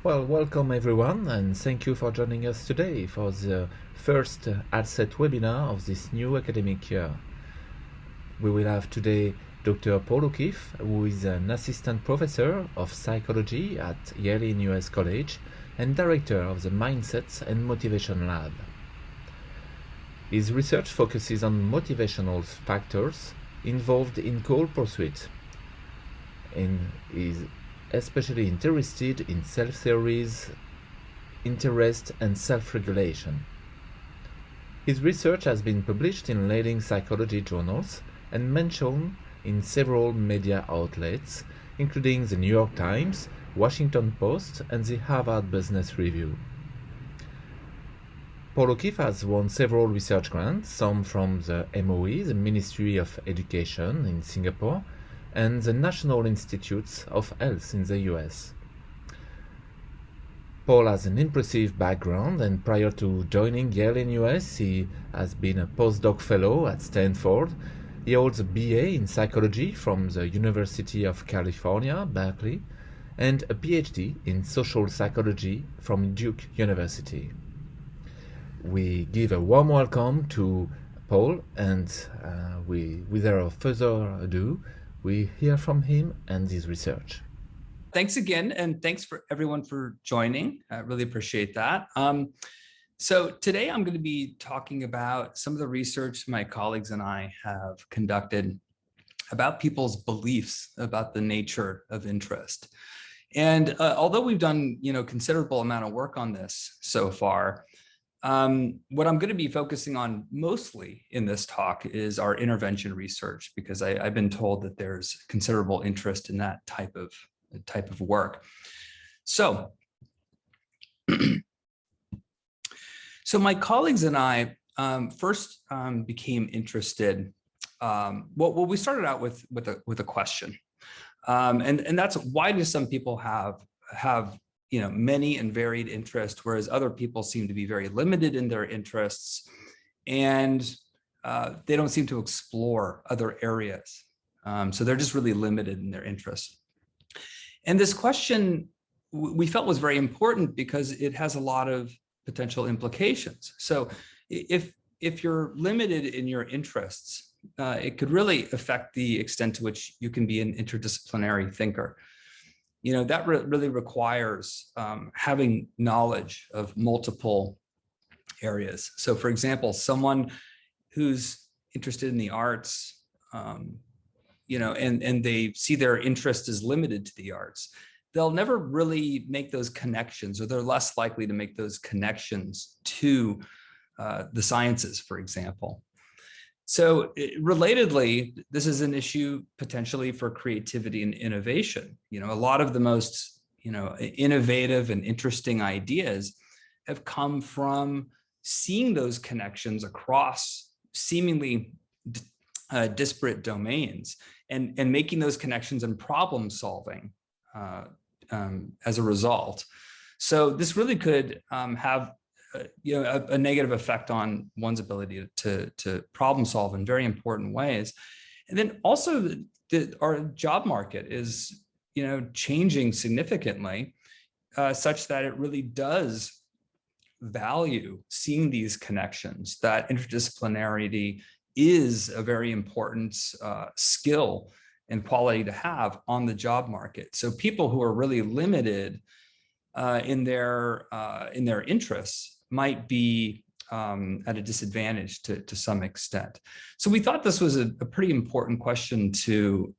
Well, welcome everyone, and thank you for joining us today for the first ALSET webinar of this new academic year. We will have today Dr. Paul O'Keefe, who is an assistant professor of psychology at Yale in US College and director of the Mindset and Motivation Lab. His research focuses on motivational factors involved in goal pursuit and is especially interested in self-theories, interest, and self-regulation. His research has been published in leading psychology journals and mentioned in several media outlets, including the New York Times, Washington Post, and the Harvard Business Review. Paul O'Keefe has won several research grants, some from the MOE, the Ministry of Education in Singapore, and the National Institutes of Health in the US. Paul has an impressive background, and prior to joining Yale in US, he has been a postdoc fellow at Stanford. He holds a BA in psychology from the University of California, Berkeley, and a PhD in social psychology from Duke University. We give a warm welcome to Paul, and without further ado, we hear from him and his research. Thanks again, and thanks for everyone for joining. I really appreciate that. So today I'm going to be talking about some of the research my colleagues and I have conducted about people's beliefs about the nature of interest. And although we've done, considerable amount of work on this so far, what I'm going to be focusing on mostly in this talk is our intervention research, because I've been told that there's considerable interest in that type of work. So, so my colleagues and I first became interested. Well, we started out with a question, and that's, why do some people have many and varied interests, whereas other people seem to be very limited in their interests, and they don't seem to explore other areas. So they're just really limited in their interests. And this question we felt was very important because it has a lot of potential implications. So if you're limited in your interests, it could really affect the extent to which you can be an interdisciplinary thinker. That really requires having knowledge of multiple areas. So for example, someone who's interested in the arts, and they see their interest is limited to the arts, they'll never really make those connections, or they're less likely to make those connections to the sciences, for example. So relatedly, this is an issue potentially for creativity and innovation. A lot of the most, innovative and interesting ideas have come from seeing those connections across seemingly disparate domains and making those connections and problem solving as a result. So this really could have a negative effect on one's ability to problem solve in very important ways. And then also our job market is, changing significantly, such that it really does value seeing these connections, that interdisciplinarity is a very important skill and quality to have on the job market. So people who are really limited in their interests might be at a disadvantage to some extent. So we thought this was a pretty important question to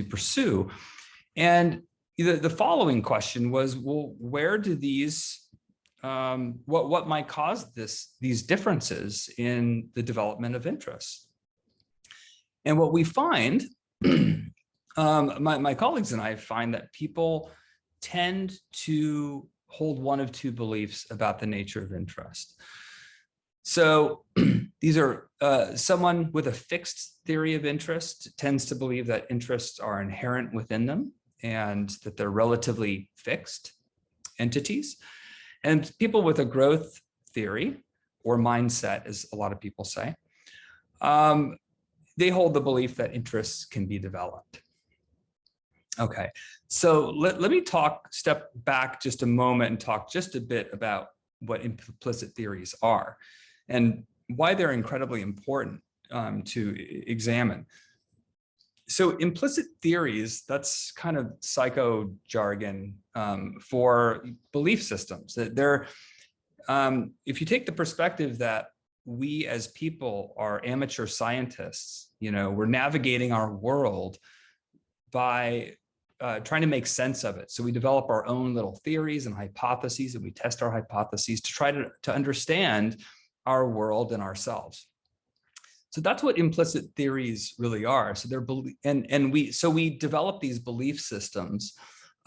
pursue. And the following question was, well, where do these, what might cause these differences in the development of interest? And what we find, my colleagues and I find that people tend to hold one of two beliefs about the nature of interest. So these are someone with a fixed theory of interest tends to believe that interests are inherent within them and that they're relatively fixed entities. And people with a growth theory or mindset, as a lot of people say, they hold the belief that interests can be developed. Okay, so let me step back just a moment and talk just a bit about what implicit theories are and why they're incredibly important to examine. So implicit theories, that's kind of psycho jargon for belief systems. They're, if you take the perspective that we as people are amateur scientists, we're navigating our world by trying to make sense of it. So we develop our own little theories and hypotheses, and we test our hypotheses to try to understand our world and ourselves. So that's what implicit theories really are. So they're we develop these belief systems,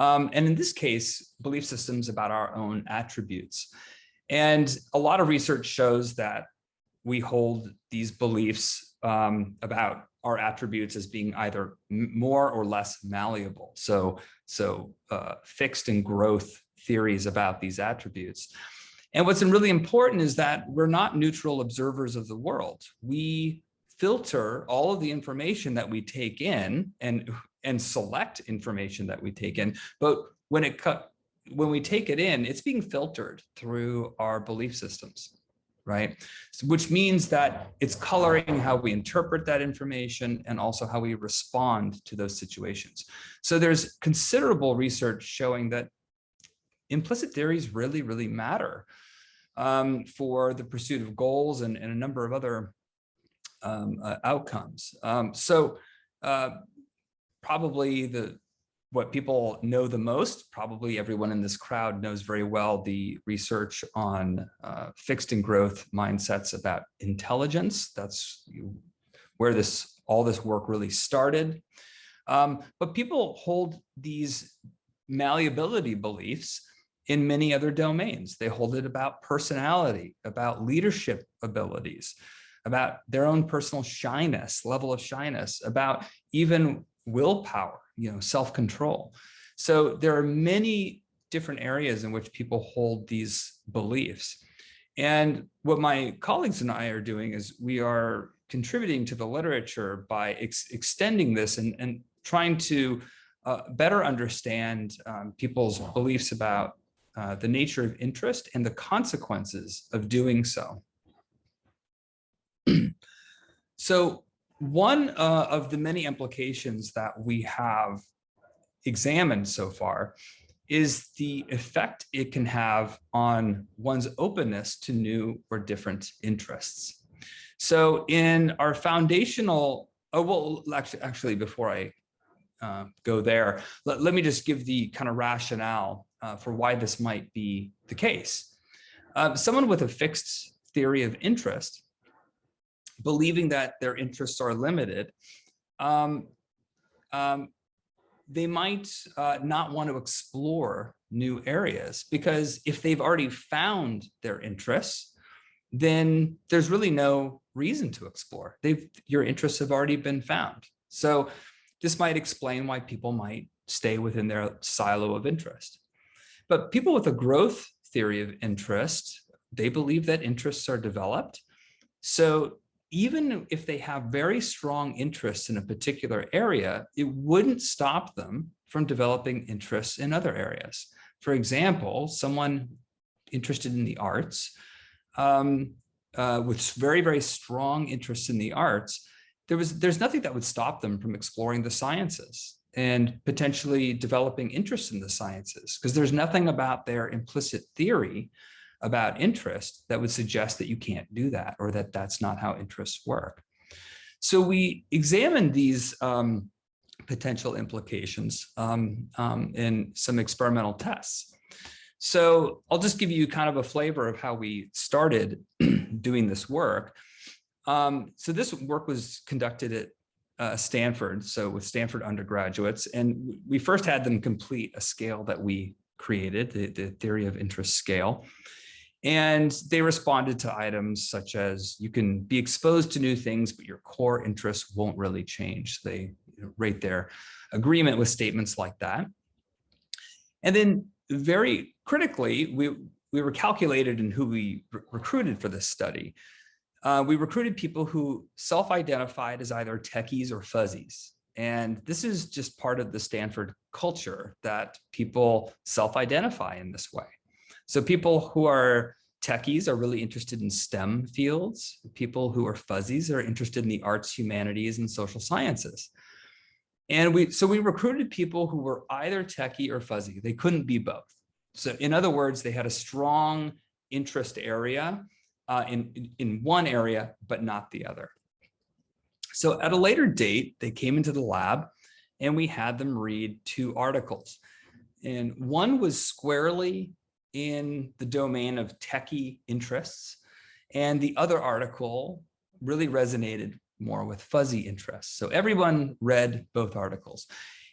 and in this case, belief systems about our own attributes. And a lot of research shows that we hold these beliefs about our attributes as being either more or less malleable. So fixed and growth theories about these attributes. And what's really important is that we're not neutral observers of the world. We filter all of the information that we take in and select information that we take in. But when we take it in, it's being filtered through our belief systems, right? So, which means that it's coloring how we interpret that information and also how we respond to those situations. So there's considerable research showing that implicit theories really, really matter for the pursuit of goals and a number of other outcomes. Probably what people know the most, probably everyone in this crowd knows very well the research on fixed and growth mindsets about intelligence. That's where all this work really started. But people hold these malleability beliefs in many other domains. They hold it about personality, about leadership abilities, about their own personal shyness, level of shyness, about even willpower, self-control. So there are many different areas in which people hold these beliefs. And what my colleagues and I are doing is we are contributing to the literature by extending this and trying to better understand people's beliefs about the nature of interest and the consequences of doing so. So one of the many implications that we have examined so far is the effect it can have on one's openness to new or different interests. So in our foundational, actually before I go there, let me just give the kind of rationale for why this might be the case. Someone with a fixed theory of interest, believing that their interests are limited, they might not want to explore new areas, because if they've already found their interests, then there's really no reason to explore. Your interests have already been found. So this might explain why people might stay within their silo of interest. But people with a growth theory of interest, they believe that interests are developed. So even if they have very strong interests in a particular area, it wouldn't stop them from developing interests in other areas. For example, someone interested in the arts, with very, very strong interests in the arts, there's nothing that would stop them from exploring the sciences and potentially developing interest in the sciences, because there's nothing about their implicit theory about interest that would suggest that you can't do that, or that that's not how interests work. So we examined these potential implications in some experimental tests. So I'll just give you kind of a flavor of how we started doing this work. So this work was conducted at Stanford, so with Stanford undergraduates, and we first had them complete a scale that we created, the theory of interest scale. And they responded to items such as, you can be exposed to new things, but your core interests won't really change. They rate their agreement with statements like that. And then very critically, we were calculated in who we recruited for this study. We recruited people who self-identified as either techies or fuzzies. And this is just part of the Stanford culture that people self-identify in this way. So people who are techies are really interested in STEM fields. People who are fuzzies are interested in the arts, humanities, and social sciences. And we recruited people who were either techie or fuzzy. They couldn't be both. So in other words, they had a strong interest area in one area, but not the other. So at a later date, they came into the lab and we had them read 2 articles. And one was squarely in the domain of techie interests. And the other article really resonated more with fuzzy interests. So everyone read both articles.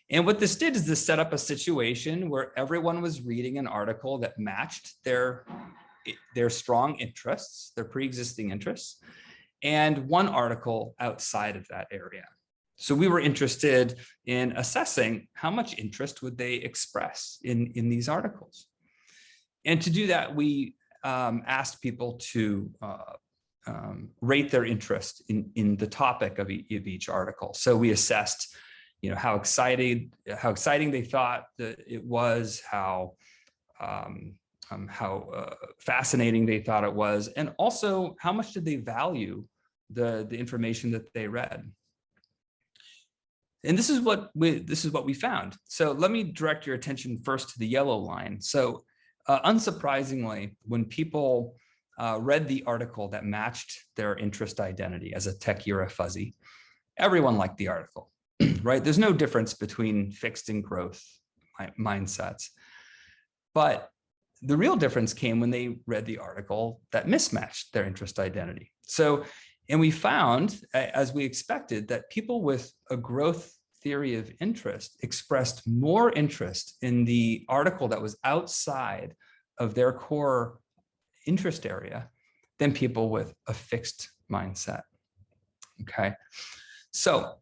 And what this did is this set up a situation where everyone was reading an article that matched their strong interests, their pre-existing interests, and one article outside of that area. So we were interested in assessing how much interest would they express in these articles. And to do that, we asked people to rate their interest in the topic of each article. So we assessed, how exciting they thought that it was, how fascinating they thought it was, and also how much did they value the information that they read. And this is what we found. So let me direct your attention first to the yellow line. So unsurprisingly, when people read the article that matched their interest identity as a techie or a fuzzy, everyone liked the article, right? There's no difference between fixed and growth mindsets. But the real difference came when they read the article that mismatched their interest identity. So, and we found, as we expected, that people with a growth theory of interest expressed more interest in the article that was outside of their core interest area than people with a fixed mindset. Okay, so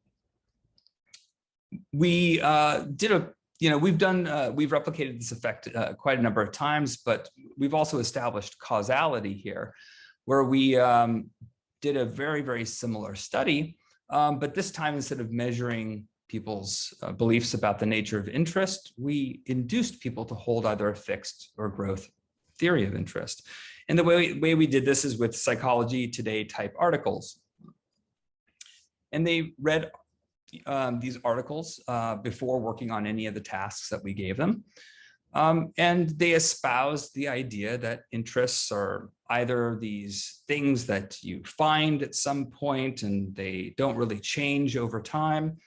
we we've replicated this effect quite a number of times, but we've also established causality here, where we did a very, very similar study, but this time, instead of measuring people's beliefs about the nature of interest, we induced people to hold either a fixed or growth theory of interest. And the way we did this is with Psychology Today type articles. And they read these articles before working on any of the tasks that we gave them. And they espoused the idea that interests are either these things that you find at some point and they don't really change over time,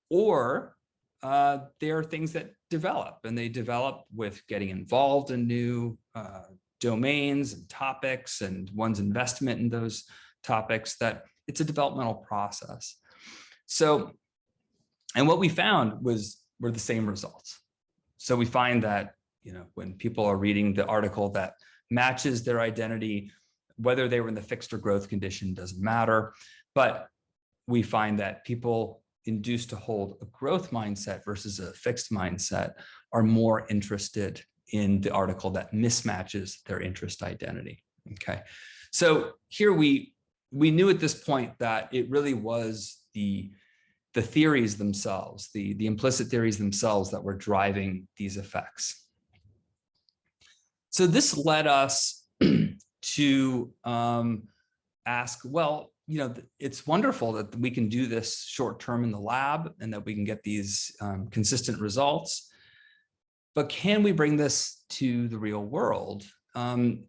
or they're things that develop, and they develop with getting involved in new domains and topics and one's investment in those topics, that it's a developmental process. So, and what we found were the same results. So we find that, when people are reading the article that matches their identity, whether they were in the fixed or growth condition doesn't matter, but we find that people induced to hold a growth mindset versus a fixed mindset are more interested in the article that mismatches their interest identity. Okay, so here we knew at this point that it really was the theories themselves, the implicit theories themselves, that were driving these effects. So this led us to ask, well, it's wonderful that we can do this short term in the lab and that we can get these consistent results, but can we bring this to the real world,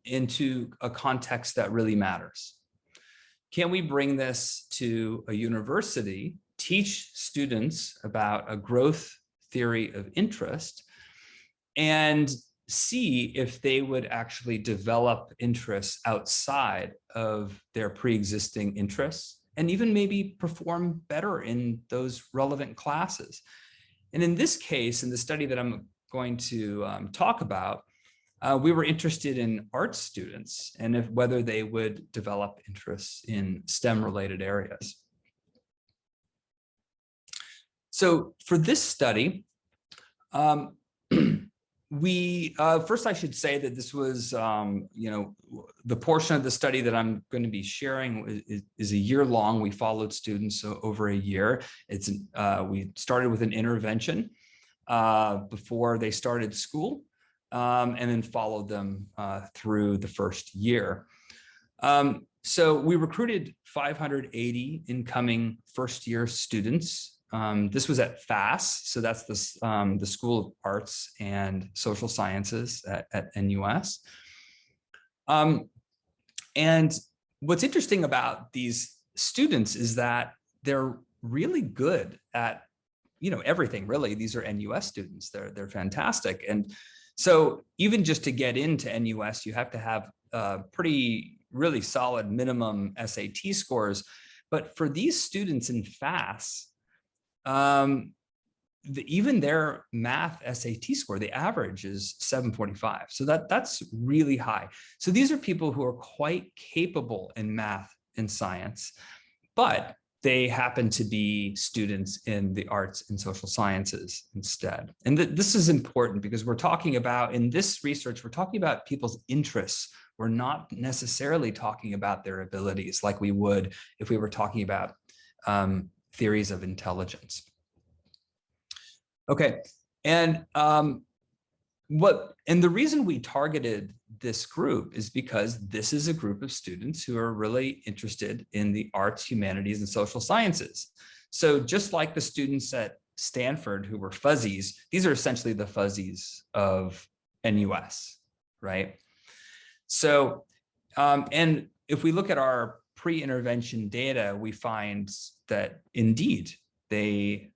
into a context that really matters? Can we bring this to a university, teach students about a growth theory of interest, and see if they would actually develop interests outside of their pre-existing interests, and even maybe perform better in those relevant classes? And in this case, in the study that I'm going to talk about, we were interested in art students and whether they would develop interests in STEM-related areas. So for this study, First, I should say that this was, the portion of the study that I'm going to be sharing is a year long. We followed students over a year. We started with an intervention before they started school, and then followed them through the first year. So we recruited 580 incoming first-year students. This was at FAS, so that's the School of Arts and Social Sciences at NUS. And what's interesting about these students is that they're really good at everything, really. These are NUS students. They're fantastic. And so even just to get into NUS, you have to have really solid minimum SAT scores. But for these students in FAS, even their math SAT score, the average is 745. So that's really high. So these are people who are quite capable in math and science, but they happen to be students in the arts and social sciences instead. And this is important because we're talking about, in this research, we're talking about people's interests. We're not necessarily talking about their abilities like we would if we were talking about theories of intelligence. Okay, and the reason we targeted this group is because this is a group of students who are really interested in the arts, humanities, and social sciences. So just like the students at Stanford who were fuzzies, these are essentially the fuzzies of NUS, right? So, and if we look at our pre-intervention data, we find that indeed they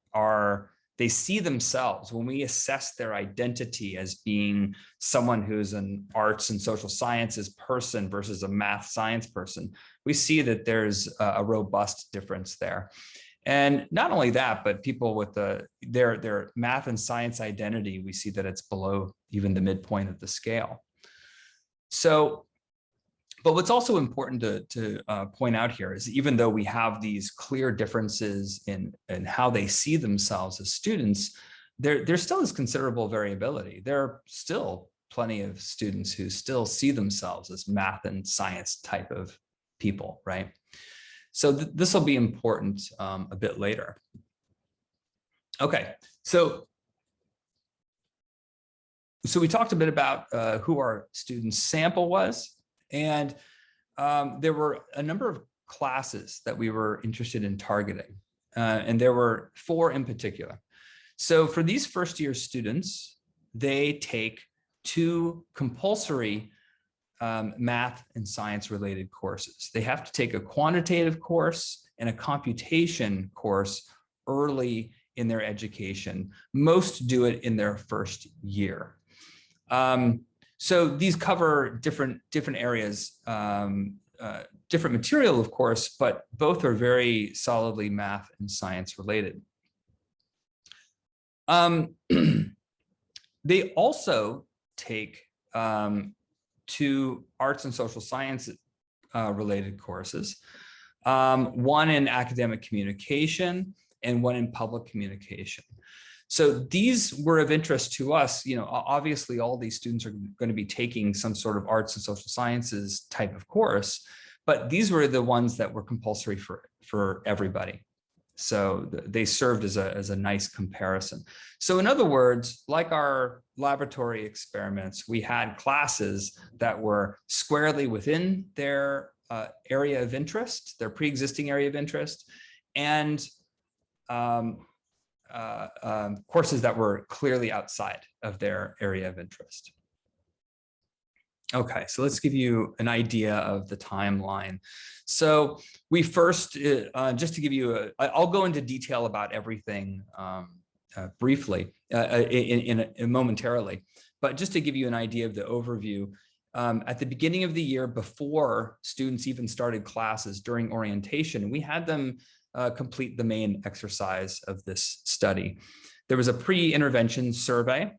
see themselves, when we assess their identity as being someone who's an arts and social sciences person versus a math science person, we see that there's a robust difference there. And not only that, but people with their math and science identity, we see that it's below even the midpoint of the scale. So, but what's also important to point out here is, even though we have these clear differences in how they see themselves as students, there still is considerable variability. There are still plenty of students who still see themselves as math and science type of people, right? So this will be important a bit later. Okay, so we talked a bit about who our student sample was. And there were a number of classes that we were interested in targeting. And there were 4 in particular. So for these first-year students, they take 2 compulsory math and science-related courses. They have to take a quantitative course and a computation course early in their education. Most do it in their first year. So these cover different areas, different material, of course, but both are very solidly math and science related. They also take 2 arts and social science related courses, one in academic communication and one in public communication. So these were of interest to us. Obviously all these students are going to be taking some sort of arts and social sciences type of course, but these were the ones that were compulsory for everybody. So they served as a nice comparison. So in other words, like our laboratory experiments, we had classes that were squarely within their area of interest, their pre-existing area of interest, and courses that were clearly outside of their area of interest. Okay, so let's give you an idea of the timeline. So we first, just to give you I'll go into detail about everything briefly momentarily, but just to give you an idea of the overview, at the beginning of the year, before students even started classes during orientation, we had them complete the main exercise of this study. There was a pre-intervention survey,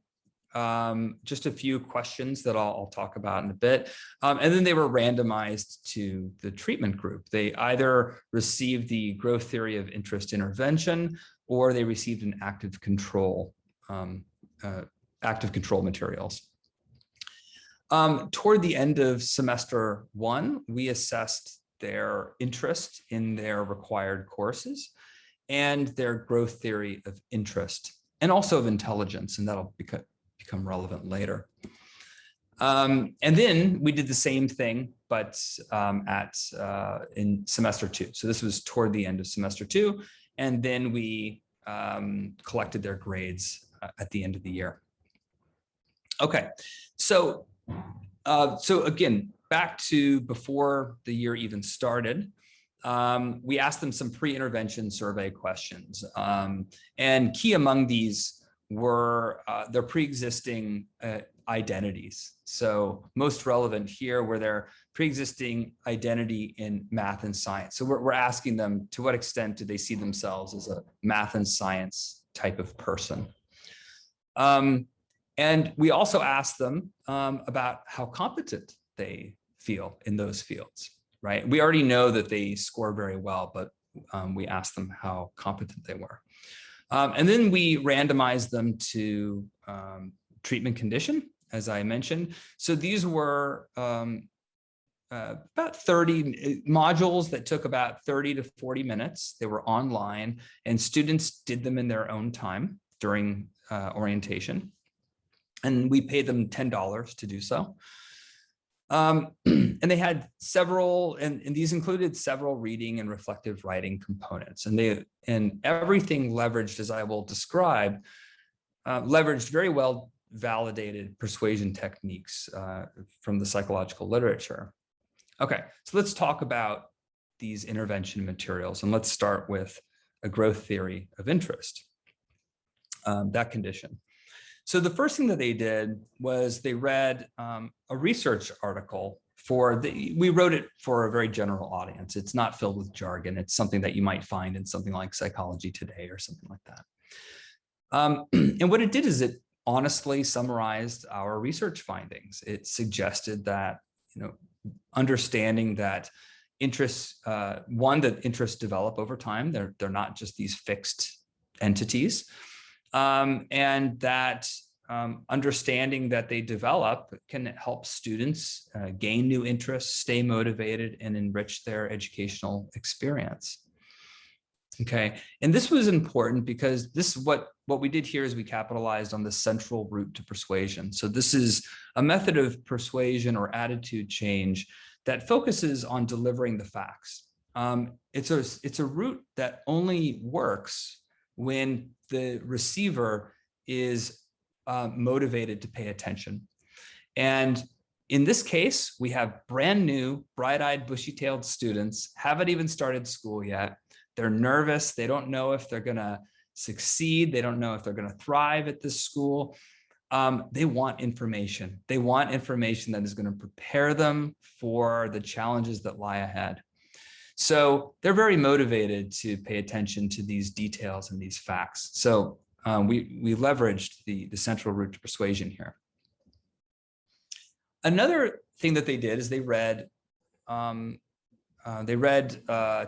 just a few questions that I'll talk about in a bit. And then they were randomized to the treatment group. They either received the growth theory of interest intervention, or they received an active control active control materials. Toward the end of semester 1, we assessed their interest in their required courses and their growth theory of interest, and also of intelligence, and that'll become relevant later. And then we did the same thing, but in semester 2. So this was toward the end of semester 2, and then we collected their grades at the end of the year. Okay, so again, back to before the year even started, we asked them some pre-intervention survey questions, and key among these were their pre-existing identities. So most relevant here were their pre-existing identity in math and science. So we're asking them, to what extent do they see themselves as a math and science type of person? And we also asked them about how competent they feel in those fields, right? We already know that they score very well, but we asked them how competent they were. And then we randomized them to treatment condition, as I mentioned. So these were about 30 modules that took about 30 to 40 minutes. They were online, and students did them in their own time during orientation. And we paid them $10 to do so. And they had several, and these included several reading and reflective writing components. And everything leveraged, as I will describe, leveraged very well validated persuasion techniques from the psychological literature. Okay, so let's talk about these intervention materials, and let's start with a growth theory of interest, that condition. So the first thing that they did was they read a research article we wrote it for a very general audience. It's not filled with jargon. It's something that you might find in something like Psychology Today or something like that. And what it did is it honestly summarized our research findings. It suggested that, understanding that interests, that interests develop over time. They're not just these fixed entities. And that understanding that they develop can help students gain new interests, stay motivated, and enrich their educational experience. Okay, and this was important because this is what we did here is we capitalized on the central route to persuasion. So this is a method of persuasion or attitude change that focuses on delivering the facts. It's a route that only works when the receiver is motivated to pay attention. And in this case, we have brand new, bright-eyed, bushy-tailed students, haven't even started school yet. They're nervous. They don't know if they're going to succeed. They don't know if they're going to thrive at this school. They want information. They want information that is going to prepare them for the challenges that lie ahead. So they're very motivated to pay attention to these details and these facts. So we leveraged the central route to persuasion here. Another thing that they did is they read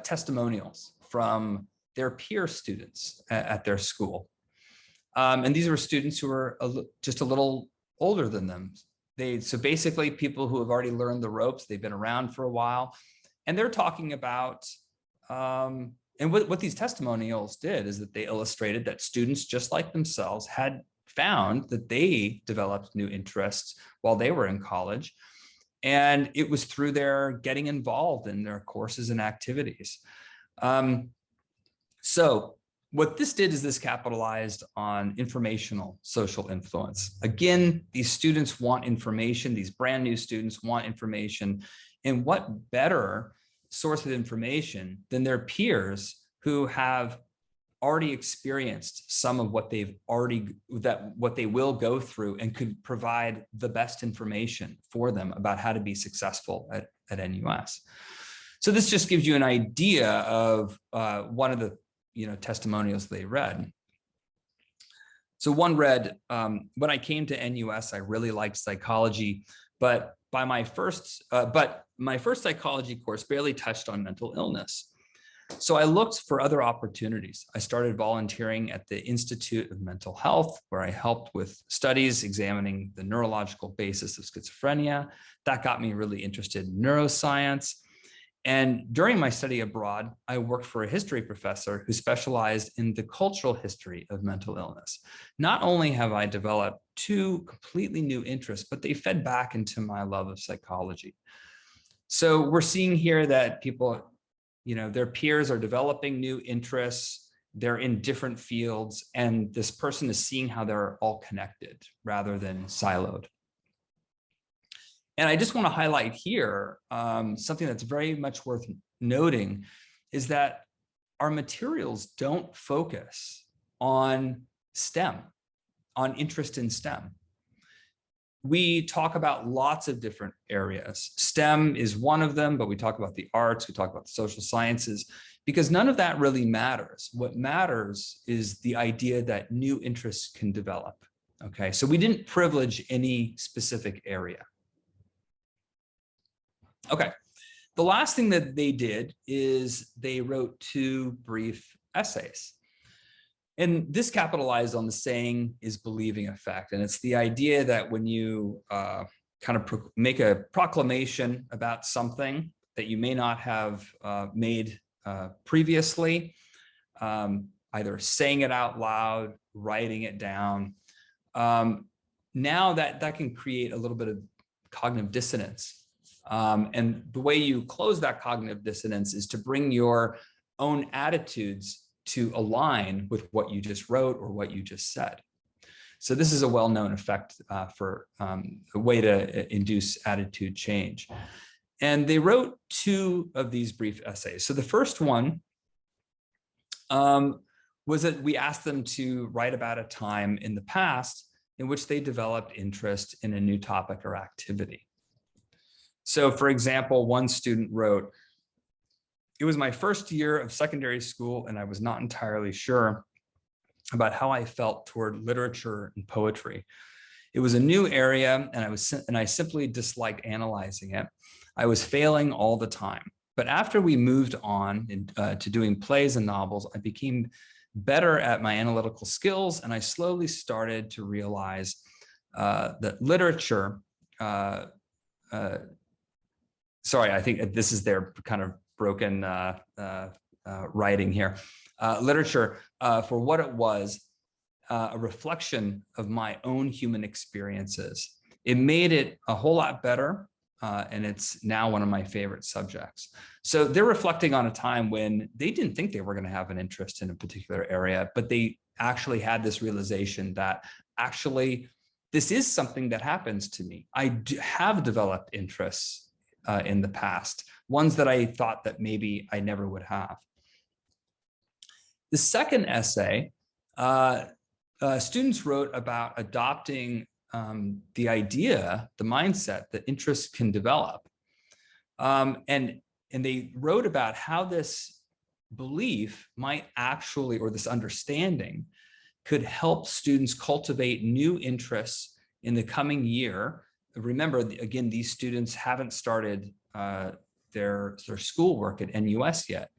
testimonials from their peer students at their school. And these were students who were just a little older than them. So basically people who have already learned the ropes, they've been around for a while. And they're talking about, and what these testimonials did is that they illustrated that students just like themselves had found that they developed new interests while they were in college. And it was through their getting involved in their courses and activities. So what this did is this capitalized on informational social influence. Again, these students want information, these brand new students want information. And what better source of information than their peers who have already experienced some of what what they will go through and could provide the best information for them about how to be successful at NUS. So this just gives you an idea of one of the testimonials they read. So one read, when I came to NUS, I really liked psychology, but my first psychology course barely touched on mental illness. So I looked for other opportunities. I started volunteering at the Institute of Mental Health, where I helped with studies examining the neurological basis of schizophrenia. That got me really interested in neuroscience. And during my study abroad, I worked for a history professor who specialized in the cultural history of mental illness. Not only have I developed two completely new interests, but they fed back into my love of psychology. So we're seeing here that people, their peers are developing new interests, they're in different fields, and this person is seeing how they're all connected rather than siloed. And I just want to highlight here something that's very much worth noting is that our materials don't focus on STEM, on interest in STEM. We talk about lots of different areas. STEM is one of them, but we talk about the arts, we talk about the social sciences, because none of that really matters. What matters is the idea that new interests can develop. Okay, so we didn't privilege any specific area. Okay, the last thing that they did is they wrote two brief essays. And this capitalized on the saying is believing effect. And it's the idea that when you kind of make a proclamation about something that you may not have made previously, either saying it out loud, writing it down, now that can create a little bit of cognitive dissonance. And the way you close that cognitive dissonance is to bring your own attitudes to align with what you just wrote or what you just said. So this is a well-known effect for a way to induce attitude change. And they wrote two of these brief essays. So the first one was that we asked them to write about a time in the past in which they developed interest in a new topic or activity. So for example, one student wrote, "It was my first year of secondary school, and I was not entirely sure about how I felt toward literature and poetry. It was a new area, and I simply disliked analyzing it. I was failing all the time. But after we moved on to doing plays and novels, I became better at my analytical skills, and I slowly started to realize that literature." Sorry, I think this is their kind of broken writing here. Literature, for what it was, a reflection of my own human experiences. It made it a whole lot better, and it's now one of my favorite subjects. So they're reflecting on a time when they didn't think they were going to have an interest in a particular area, but they actually had this realization that actually this is something that happens to me. I have developed interests in the past, ones that I thought that maybe I never would have. The second essay, students wrote about adopting the idea, the mindset that interests can develop. And they wrote about how this belief might actually, or this understanding, could help students cultivate new interests in the coming year. Remember, again, these students haven't started their schoolwork at NUS yet,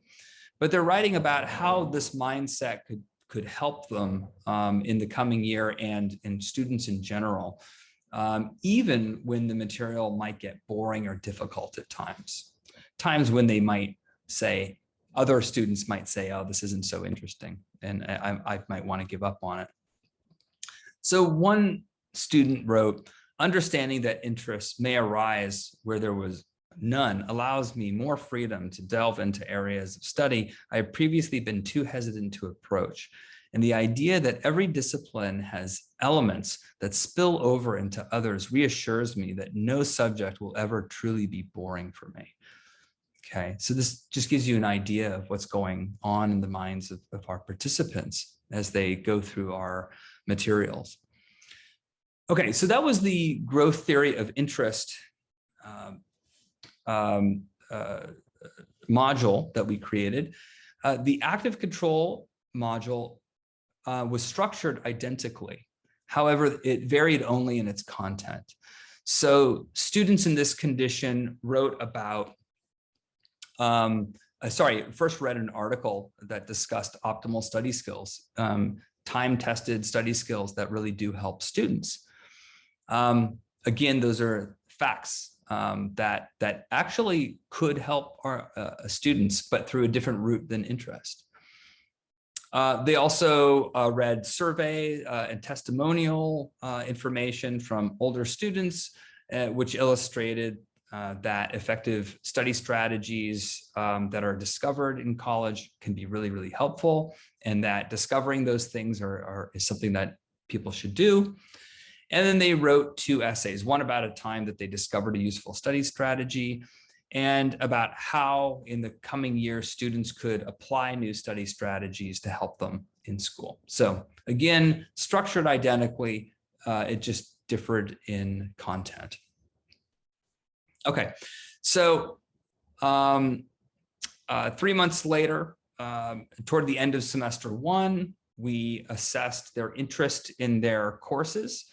but they're writing about how this mindset could help them in the coming year and students in general, even when the material might get boring or difficult at times when they might say, other students might say, "Oh, this isn't so interesting," and I might want to give up on it. So one student wrote, "Understanding that interests may arise where there was none allows me more freedom to delve into areas of study I have previously been too hesitant to approach. And the idea that every discipline has elements that spill over into others reassures me that no subject will ever truly be boring for me." Okay, so this just gives you an idea of what's going on in the minds of our participants as they go through our materials. Okay, so that was the growth theory of interest module that we created. The active control module was structured identically. However, it varied only in its content. So students in this condition wrote about first read an article that discussed optimal study skills, time-tested study skills that really do help students. Again, those are facts that actually could help our students, but through a different route than interest. They also read survey and testimonial information from older students, which illustrated that effective study strategies that are discovered in college can be really, really helpful, and that discovering those things is something that people should do. And then they wrote 2 essays, one about a time that they discovered a useful study strategy, and about how in the coming year students could apply new study strategies to help them in school. So again, structured identically, it just differed in content. Okay, so 3 months later, toward the end of semester 1, we assessed their interest in their courses.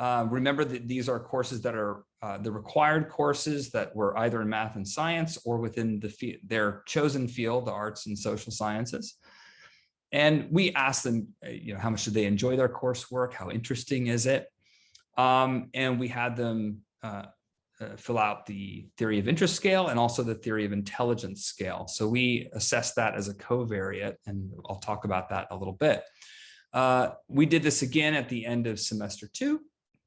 Remember that these are courses that are the required courses that were either in math and science or within their chosen field, the arts and social sciences. And we asked them, how much did they enjoy their coursework? How interesting is it? And we had them fill out the theory of interest scale and also the theory of intelligence scale. So we assessed that as a covariate, and I'll talk about that a little bit. We did this again at the end of semester 2.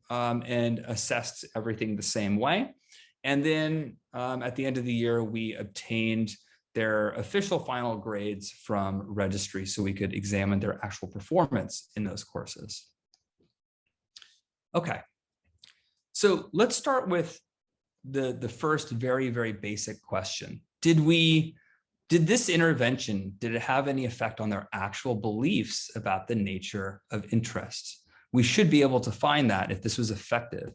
And assessed everything the same way. And then at the end of the year, we obtained their official final grades from registry so we could examine their actual performance in those courses. Okay, so let's start with the first very, very basic question. Did this intervention, did it have any effect on their actual beliefs about the nature of interest? We should be able to find that if this was effective.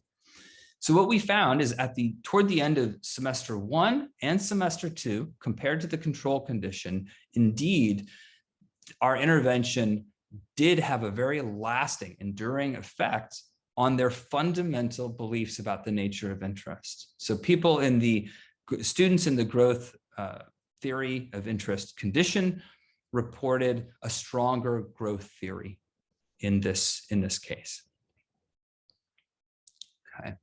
So what we found is toward the end of semester 1 and semester 2, compared to the control condition, indeed, our intervention did have a very lasting, enduring effect on their fundamental beliefs about the nature of interest. So students in the growth theory of interest condition reported a stronger growth theory in this case. Okay.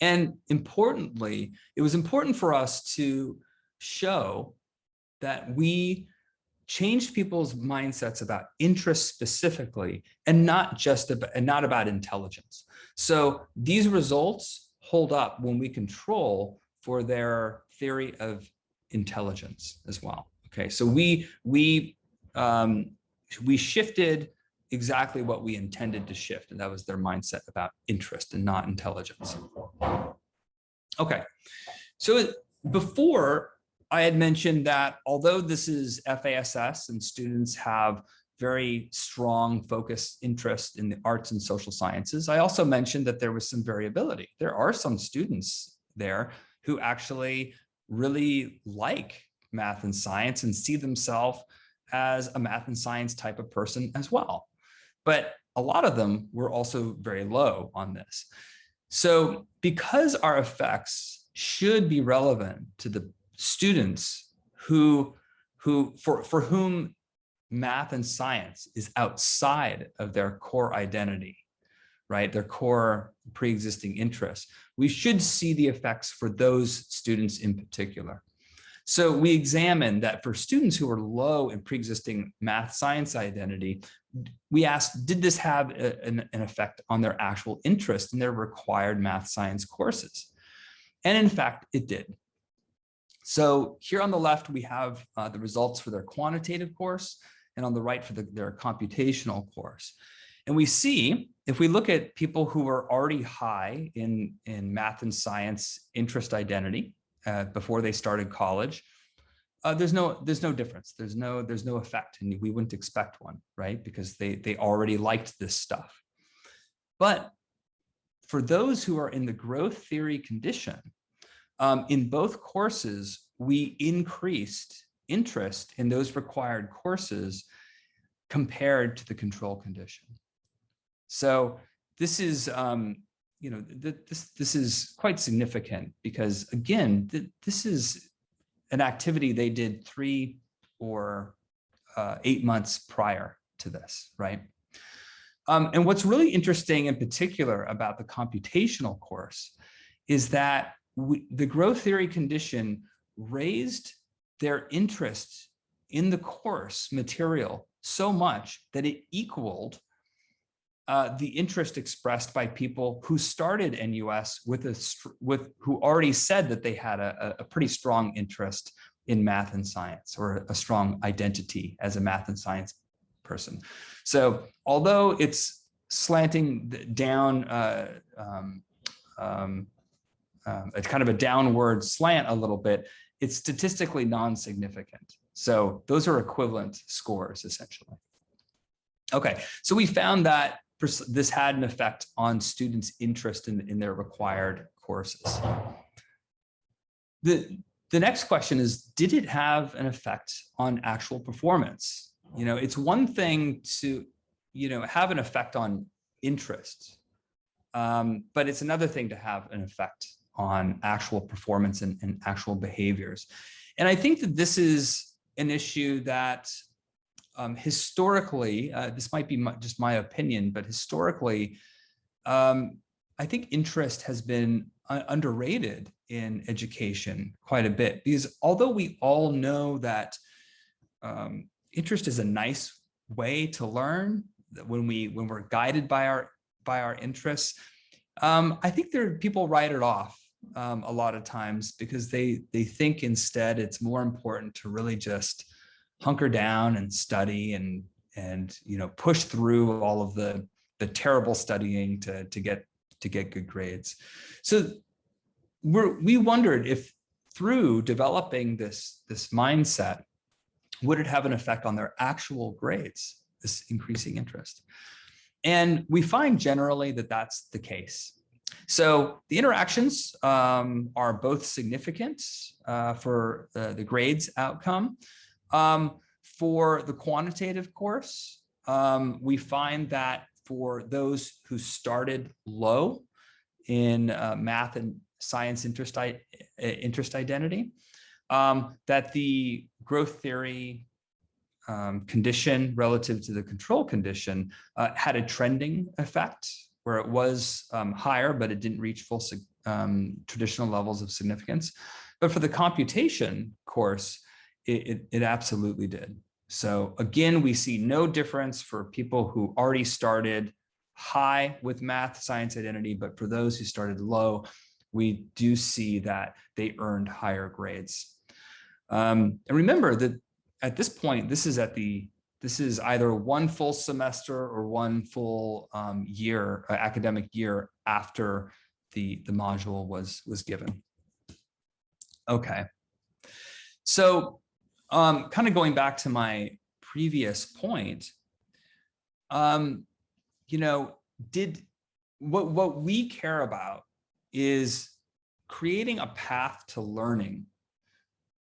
And importantly, it was important for us to show that we changed people's mindsets about interest specifically, and not about intelligence. So these results hold up when we control for their theory of intelligence as well. Okay, so we shifted exactly what we intended to shift, and that was their mindset about interest and not intelligence. Okay, so before I had mentioned that although this is FASS and students have very strong focused interest in the arts and social sciences, I also mentioned that there was some variability. There are some students there who actually really like math and science and see themselves as a math and science type of person as well. But a lot of them were also very low on this. So because our effects should be relevant to the students for whom math and science is outside of their core identity, right? Their core pre-existing interests, we should see the effects for those students in particular. So we examined that for students who are low in pre-existing math science identity, we asked, did this have an effect on their actual interest in their required math science courses? And in fact, it did. So here on the left, we have the results for their quantitative course, and on the right for their computational course. And we see, if we look at people who are already high in math and science interest identity before they started college, there's no difference. There's no effect, and we wouldn't expect one, right? Because they already liked this stuff. But for those who are in the growth theory condition, in both courses, we increased interest in those required courses compared to the control condition. So this is, this is quite significant because, again, this is an activity they did 3 or 8 months prior to this, right? And what's really interesting in particular about the computational course is that the growth theory condition raised their interest in the course material so much that it equaled the interest expressed by people who started NUS who already said that they had a pretty strong interest in math and science, or a strong identity as a math and science person. So although it's slanting down, it's kind of a downward slant a little bit, it's statistically non-significant. So those are equivalent scores, essentially. Okay, so we found that this had an effect on students' interest in their required courses. The next question is, did it have an effect on actual performance? You know, it's one thing to, you know, have an effect on interest, but it's another thing to have an effect on actual performance and actual behaviors. And I think that this is an issue that historically, this might be just my opinion, but historically, I think interest has been underrated in education quite a bit, because although we all know that interest is a nice way to learn, that when we're guided by our interests, I think people write it off a lot of times because they think instead it's more important to really just hunker down and study and you know, push through all of the terrible studying to get good grades. So we wondered if through developing this mindset, would it have an effect on their actual grades, this increasing interest? And we find generally that that's the case. So the interactions are both significant for the grades outcome. For the quantitative course, we find that for those who started low in math and science interest identity, that the growth theory condition relative to the control condition had a trending effect, where it was higher, but it didn't reach full traditional levels of significance. But for the computation course, it absolutely did. So again, we see no difference for people who already started high with math, science identity, but for those who started low, we do see that they earned higher grades. And remember that at this point, this is either one full semester or one full year, academic year after the module was given. Okay, so kind of going back to my previous point, you know, what we care about is creating a path to learning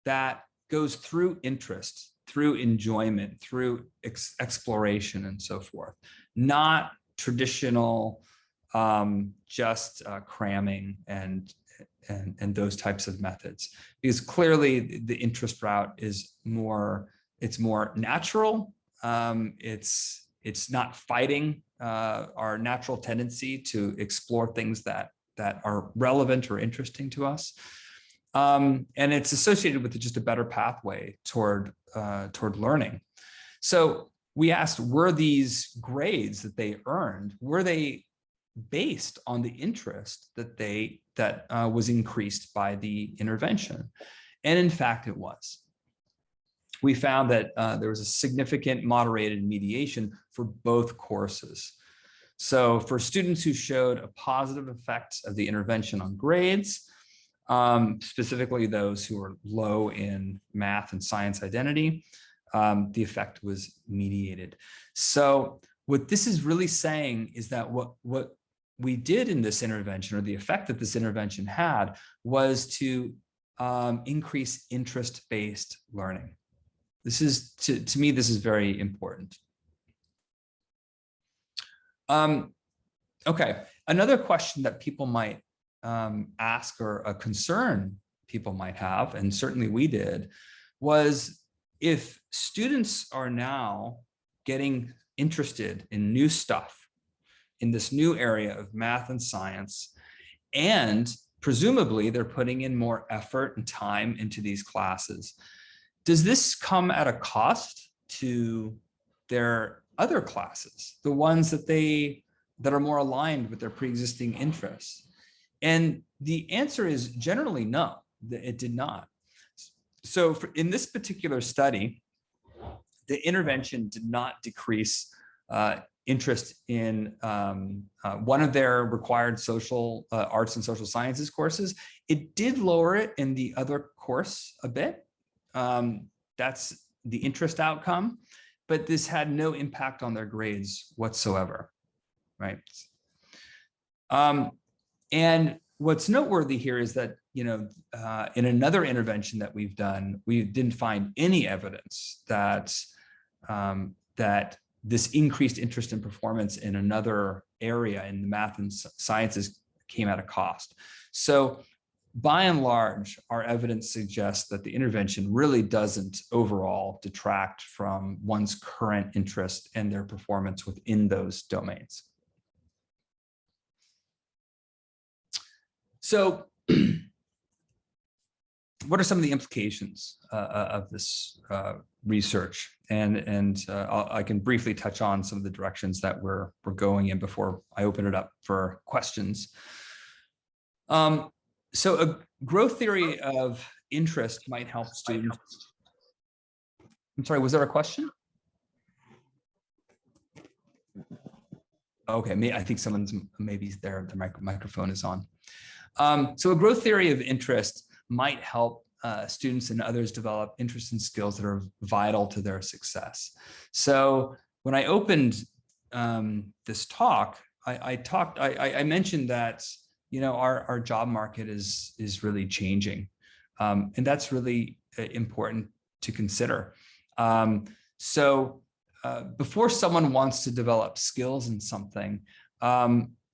that goes through interest, through enjoyment, through exploration, and so forth, not traditional just cramming and those types of methods, because clearly the interest route is more natural. It's not fighting our natural tendency to explore things that are relevant or interesting to us. And it's associated with just a better pathway toward learning. So we asked, were these grades that they earned, were they based on the interest that was increased by the intervention? And in fact, it was. We found that there was a significant moderated mediation for both courses. So for students who showed a positive effect of the intervention on grades, specifically those who were low in math and science identity, the effect was mediated. So what this is really saying is that what we did in this intervention, or the effect that this intervention had, was to increase interest-based learning. This is, to me, this is very important. Okay, another question that people might ask, or a concern people might have, and certainly we did, was if students are now getting interested in new stuff, in this new area of math and science, and presumably they're putting in more effort and time into these classes, does this come at a cost to their other classes, the ones that are more aligned with their pre-existing interests? And the answer is generally no, it did not. So in this particular study, the intervention did not decrease interest in one of their required social arts and social sciences courses. It did lower it in the other course a bit. That's the interest outcome, but this had no impact on their grades whatsoever, right? And what's noteworthy here is that, in another intervention that we've done, we didn't find any evidence that that this increased interest in performance in another area in the math and sciences came at a cost. So by and large, our evidence suggests that the intervention really doesn't overall detract from one's current interest and their performance within those domains. So what are some of the implications of this research? And I can briefly touch on some of the directions that we're going in before I open it up for questions. So a growth theory of interest might help students. I'm sorry, was there a question? Okay, I think someone's maybe their microphone is on. So a growth theory of interest might help students and others develop interests and skills that are vital to their success. So when I opened this talk, I mentioned that our job market is really changing, and that's really important to consider. So before someone wants to develop skills in something,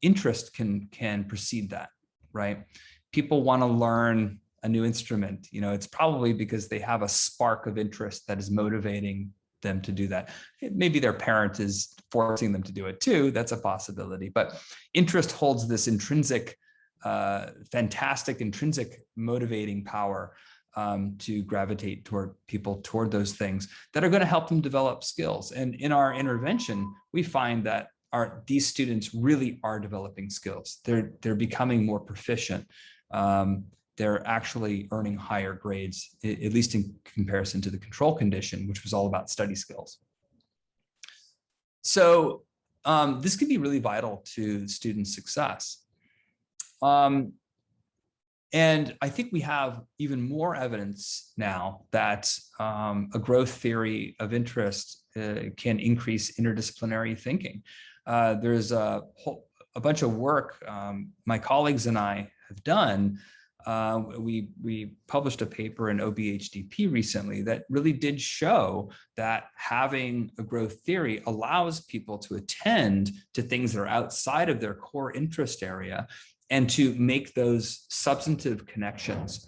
interest can precede that, right? People want to learn a new instrument. It's probably because they have a spark of interest that is motivating them to do that. Maybe their parent is forcing them to do it too. That's a possibility. But interest holds this intrinsic, fantastic intrinsic motivating power to gravitate toward those things that are going to help them develop skills. And in our intervention, we find that these students really are developing skills. They're becoming more proficient. They're actually earning higher grades, at least in comparison to the control condition, which was all about study skills. So this can be really vital to student success. And I think we have even more evidence now that a growth theory of interest can increase interdisciplinary thinking. There's a bunch of work my colleagues and I have done. We published a paper in OBHDP recently that really did show that having a growth theory allows people to attend to things that are outside of their core interest area and to make those substantive connections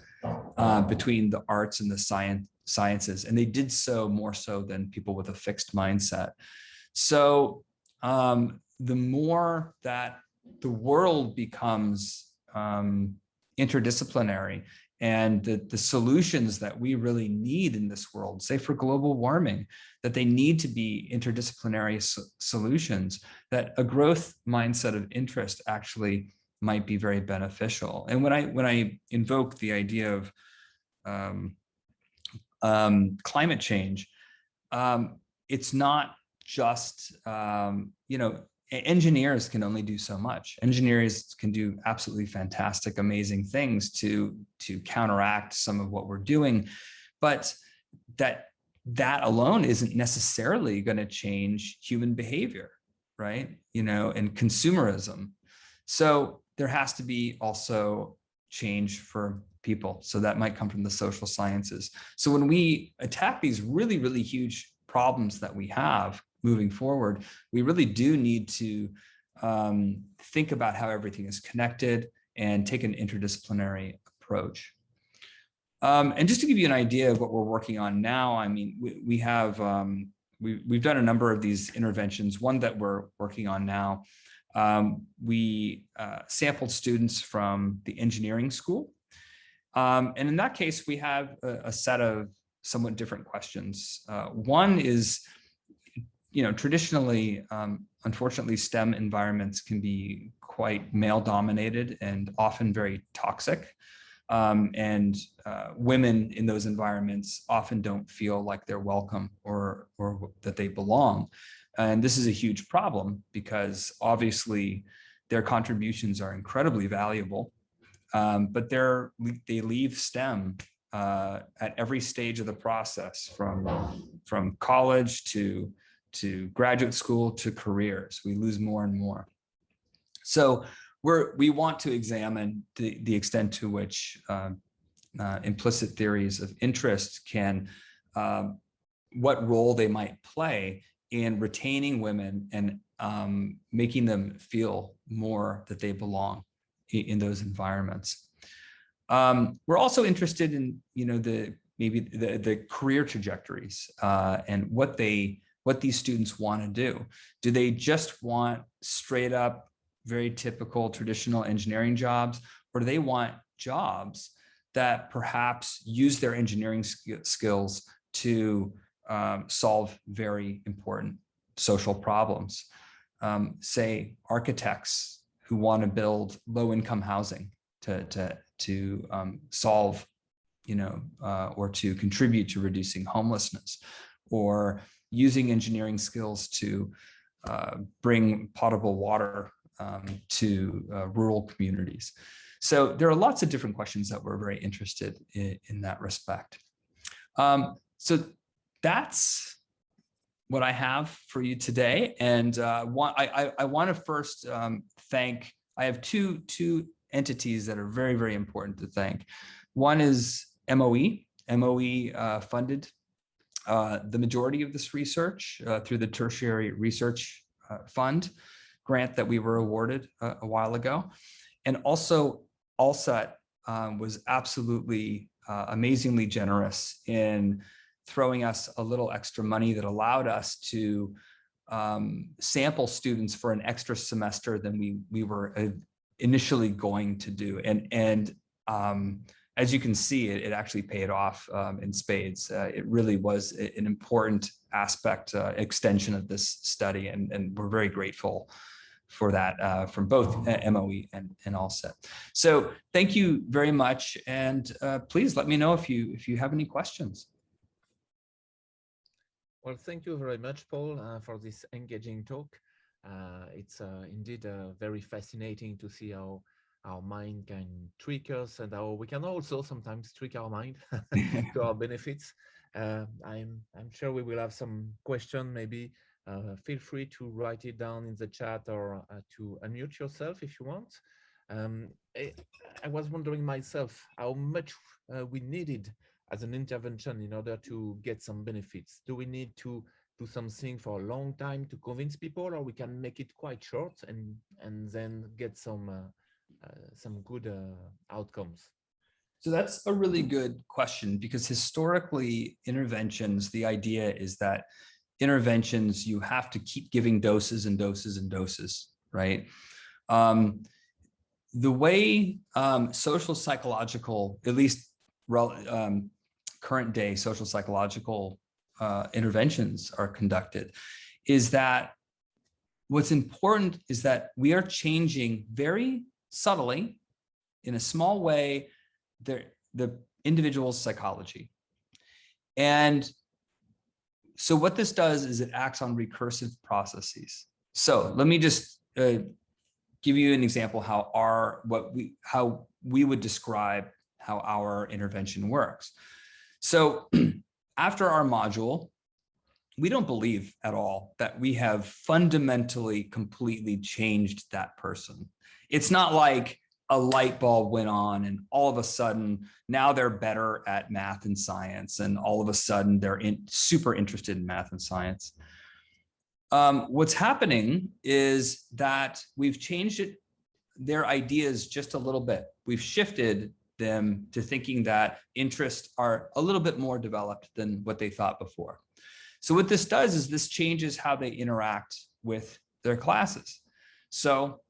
between the arts and the sciences. And they did so more so than people with a fixed mindset. So the more that the world becomes interdisciplinary, and the solutions that we really need in this world, say for global warming, that they need to be interdisciplinary solutions, that a growth mindset of interest actually might be very beneficial. And when I invoke the idea of climate change, it's not just engineers can only do so much. Engineers can do absolutely fantastic, amazing things to counteract some of what we're doing, but that alone isn't necessarily going to change human behavior, right? And consumerism. So there has to be also change for people. So that might come from the social sciences. So when we attack these really, really huge problems that we have moving forward, we really do need to think about how everything is connected and take an interdisciplinary approach. And just to give you an idea of what we're working on now, I mean, we have, we've done a number of these interventions. One that we're working on now, we sampled students from the engineering school. And in that case, we have a set of somewhat different questions. One is, traditionally, unfortunately, STEM environments can be quite male dominated and often very toxic. And women in those environments often don't feel like they're welcome or that they belong. And this is a huge problem because obviously their contributions are incredibly valuable, but they leave STEM at every stage of the process, from college to graduate school to careers. We lose more and more. So we want to examine the extent to which implicit theories of interest can, what role they might play in retaining women and making them feel more that they belong in those environments. We're also interested in, the career trajectories and what these students want to do. Do they just want straight up, very typical traditional engineering jobs, or do they want jobs that perhaps use their engineering skills to solve very important social problems? Say architects who want to build low-income housing to solve, or to contribute to reducing homelessness, or using engineering skills to bring potable water to rural communities. So there are lots of different questions that we're very interested in that respect. So that's what I have for you today. And I want to first thank, I have two entities that are very, very important to thank. One is MOE. MOE funded the majority of this research through the Tertiary Research Fund grant that we were awarded a while ago. And also ALSET was absolutely amazingly generous in throwing us a little extra money that allowed us to sample students for an extra semester than we were initially going to do. And as you can see, it actually paid off in spades. It really was an important aspect, extension of this study, and we're very grateful for that from both MOE and ALSET. So thank you very much, and please let me know if you have any questions. Well, thank you very much, Paul, for this engaging talk. It's indeed very fascinating to see how our mind can trick us and how we can also sometimes trick our mind to our benefits. I'm sure we will have some question. Maybe feel free to write it down in the chat or to unmute yourself if you want. I was wondering myself how much we needed as an intervention in order to get some benefits. Do we need to do something for a long time to convince people, or we can make it quite short and then get some good outcomes? So that's a really good question, because historically interventions, the idea is that interventions, you have to keep giving doses and doses and doses, right? The way social psychological, at least current day social psychological interventions are conducted, is that what's important is that we are changing very subtly, in a small way, the individual's psychology. And so what this does is it acts on recursive processes. So let me just give you an example how we would describe how our intervention works. So after our module, we don't believe at all that we have fundamentally, completely changed that person. It's not like a light bulb went on and all of a sudden now they're better at math and science, and all of a sudden they're super interested in math and science. What's happening is that we've changed their ideas just a little bit. We've shifted them to thinking that interests are a little bit more developed than what they thought before. So what this does is this changes how they interact with their classes. So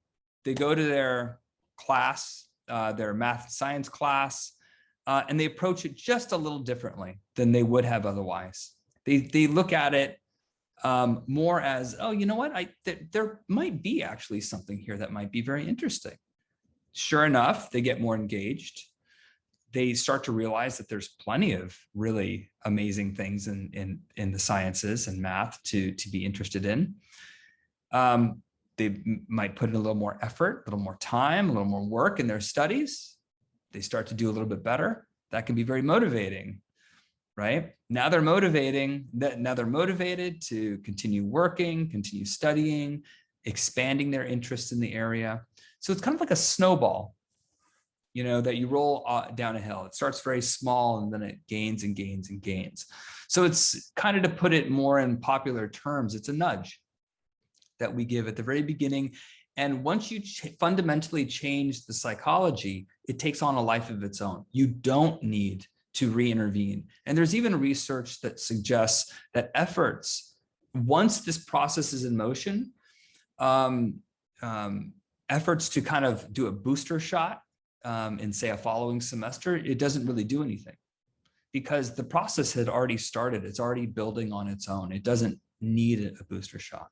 they go to their class, their math science class, and they approach it just a little differently than they would have otherwise. They look at it more as, oh, you know what, there might be actually something here that might be very interesting. Sure enough, they get more engaged. They start to realize that there's plenty of really amazing things in the sciences and math to be interested in. They might put in a little more effort, a little more time, a little more work in their studies. They start to do a little bit better. That can be very motivating, right? Now they're motivated to continue working, continue studying, expanding their interest in the area. So it's kind of like a snowball, you know, that you roll down a hill. It starts very small and then it gains and gains and gains. So it's kind of, to put it more in popular terms, it's a nudge that we give at the very beginning. And once you fundamentally change the psychology, it takes on a life of its own. You don't need to re-intervene. And there's even research that suggests that efforts, once this process is in motion, efforts to kind of do a booster shot in, say, a following semester, it doesn't really do anything because the process had already started. It's already building on its own. It doesn't need a booster shot.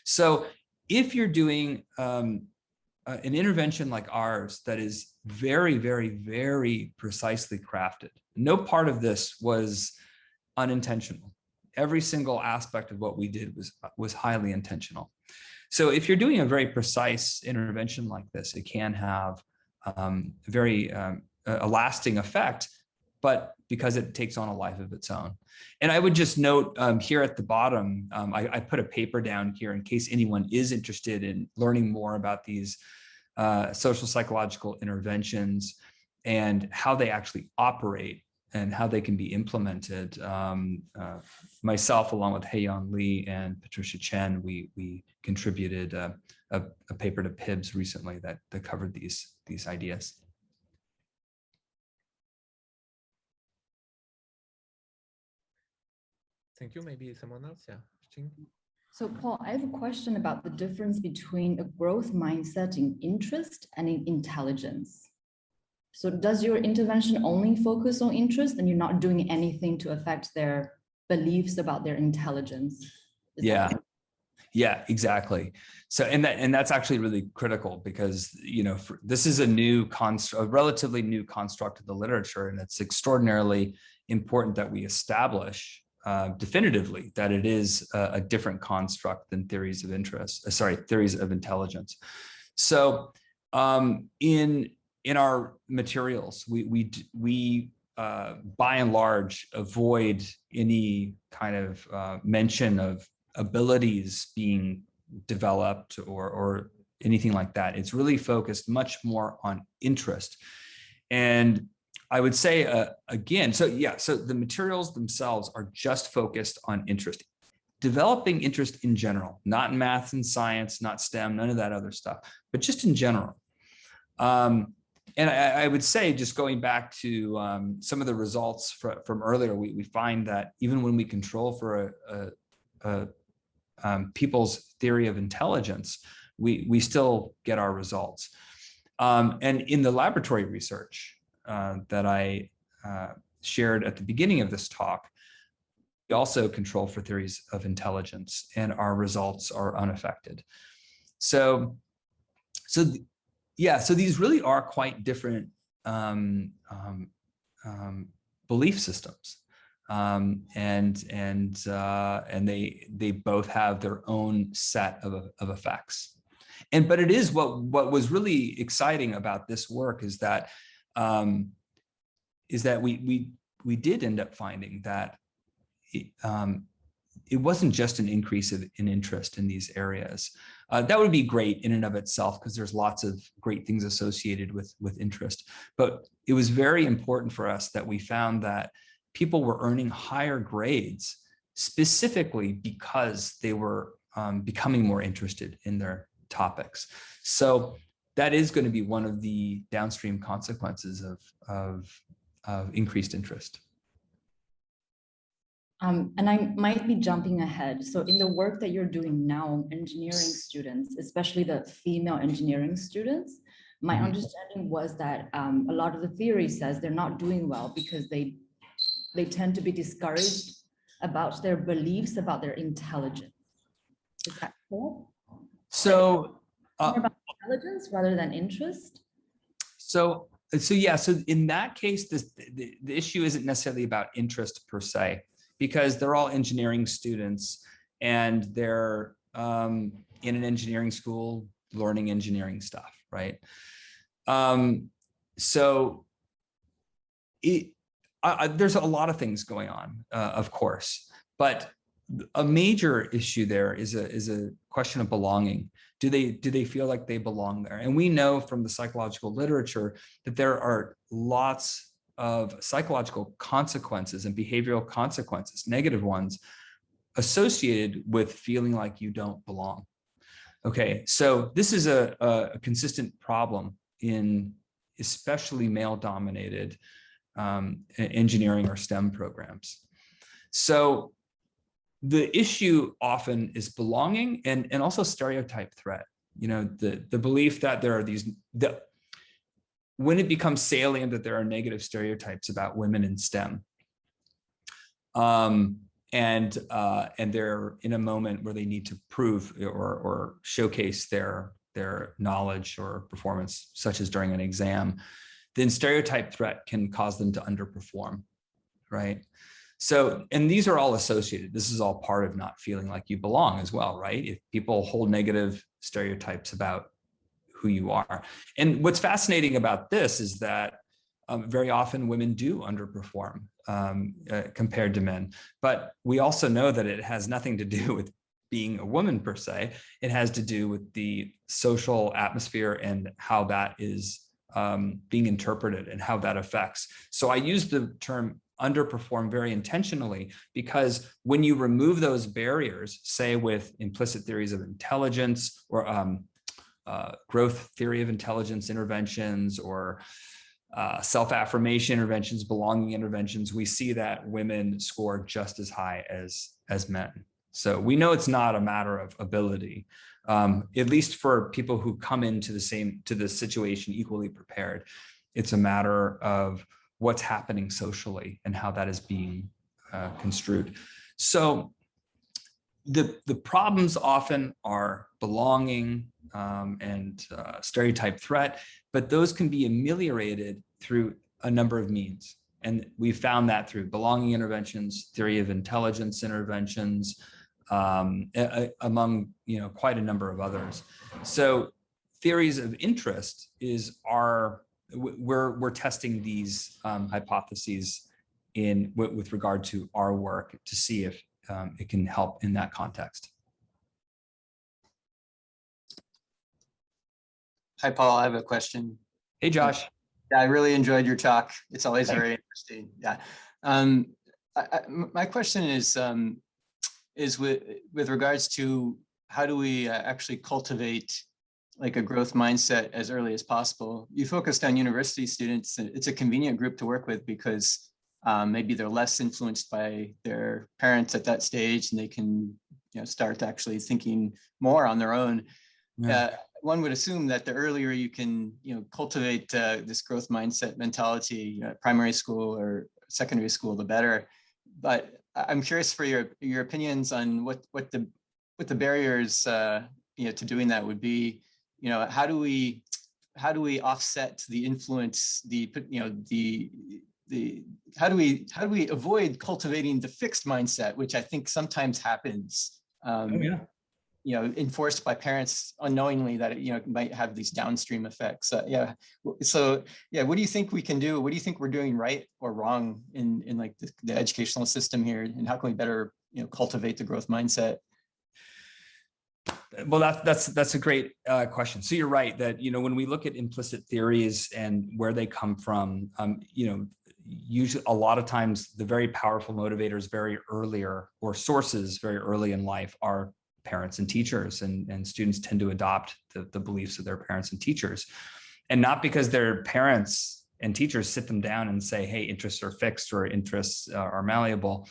So if you're doing an intervention like ours that is very, very, very precisely crafted, no part of this was unintentional. Every single aspect of what we did was highly intentional. So if you're doing a very precise intervention like this, it can have a lasting effect, but because it takes on a life of its own. And I would just note here at the bottom, I put a paper down here in case anyone is interested in learning more about these social psychological interventions and how they actually operate and how they can be implemented. Myself, along with Haeyoung Lee and Patricia Chen, we contributed a paper to PIBS recently that covered these ideas. Thank you. Maybe someone else, yeah. So Paul, I have a question about the difference between a growth mindset in interest and in intelligence. So does your intervention only focus on interest and you're not doing anything to affect their beliefs about their intelligence? Yeah, exactly. So, and that's actually really critical because, you know, this is a relatively new construct of the literature, and it's extraordinarily important that we establish definitively that it is a different construct than theories of theories of intelligence. So, in our materials, we by and large avoid any kind of mention of abilities being developed or anything like that. It's really focused much more on interest. And I would say, again, so the materials themselves are just focused on interest, developing interest in general, not in math and science, not STEM, none of that other stuff, but just in general. And I would say, just going back to some of the results from earlier, we find that even when we control for people's theory of intelligence, we still get our results. And in the laboratory research that I shared at the beginning of this talk, we also control for theories of intelligence, and our results are unaffected. So these really are quite different belief systems, and they both have their own set of effects. But it is what was really exciting about this work is that we did end up finding that it wasn't just an increase in interest in these areas. That would be great in and of itself because there's lots of great things associated with interest. But it was very important for us that we found that people were earning higher grades specifically because they were becoming more interested in their topics. So that is going to be one of the downstream consequences of increased interest. And I might be jumping ahead. So in the work that you're doing now, engineering students, especially the female engineering students, my understanding was that a lot of the theory says they're not doing well because they tend to be discouraged about their beliefs about their intelligence. Is that correct? So more about intelligence rather than interest? So yeah, so in that case, the issue isn't necessarily about interest per se, because they're all engineering students and they're in an engineering school learning engineering stuff, right? So there's a lot of things going on, of course, but a major issue there is a question of belonging. Do they feel like they belong there? And we know from the psychological literature that there are lots of psychological consequences and behavioral consequences, negative ones, associated with feeling like you don't belong. Okay, so this is a consistent problem in especially male-dominated engineering or STEM programs. So the issue often is belonging and also stereotype threat. You know, the belief that there are when it becomes salient that there are negative stereotypes about women in STEM, and they're in a moment where they need to prove or showcase their knowledge or performance, such as during an exam, then stereotype threat can cause them to underperform, right? So, and these are all associated. This is all part of not feeling like you belong as well, right? If people hold negative stereotypes about who you are. And what's fascinating about this is that very often women do underperform compared to men. But we also know that it has nothing to do with being a woman per se. It has to do with the social atmosphere and how that is being interpreted and how that affects. So I use the term underperform very intentionally, because when you remove those barriers, say with implicit theories of intelligence or growth theory of intelligence interventions or self-affirmation interventions, belonging interventions, we see that women score just as high as men. So we know it's not a matter of ability, at least for people who come into the situation equally prepared. It's a matter of what's happening socially and how that is being construed. So the problems often are belonging and stereotype threat, but those can be ameliorated through a number of means. And we found that through belonging interventions, theory of intelligence interventions, among quite a number of others. So theories of interest we're testing these hypotheses with regard to our work to see if it can help in that context. Hi, Paul. I have a question. Hey, Josh. Yeah, I really enjoyed your talk. It's always very interesting. Yeah. My question is with regards to how do we actually cultivate like a growth mindset as early as possible. You focused on university students. It's a convenient group to work with because maybe they're less influenced by their parents at that stage, and they can start actually thinking more on their own. Yeah. One would assume that the earlier you can cultivate this growth mindset mentality, primary school or secondary school, the better. But I'm curious for your opinions on what the barriers to doing that would be. How do we offset the influence, how do we avoid cultivating the fixed mindset, which I think sometimes happens, enforced by parents unknowingly, that it might have these downstream effects. So what do you think we can do? What do you think we're doing right or wrong in like the educational system here, and how can we better cultivate the growth mindset? Well, that's a great question. So you're right that when we look at implicit theories and where they come from, usually a lot of times the very powerful motivators very earlier, or sources very early in life, are parents and teachers, and students tend to adopt the beliefs of their parents and teachers. And not because their parents and teachers sit them down and say, hey, interests are fixed or interests are malleable.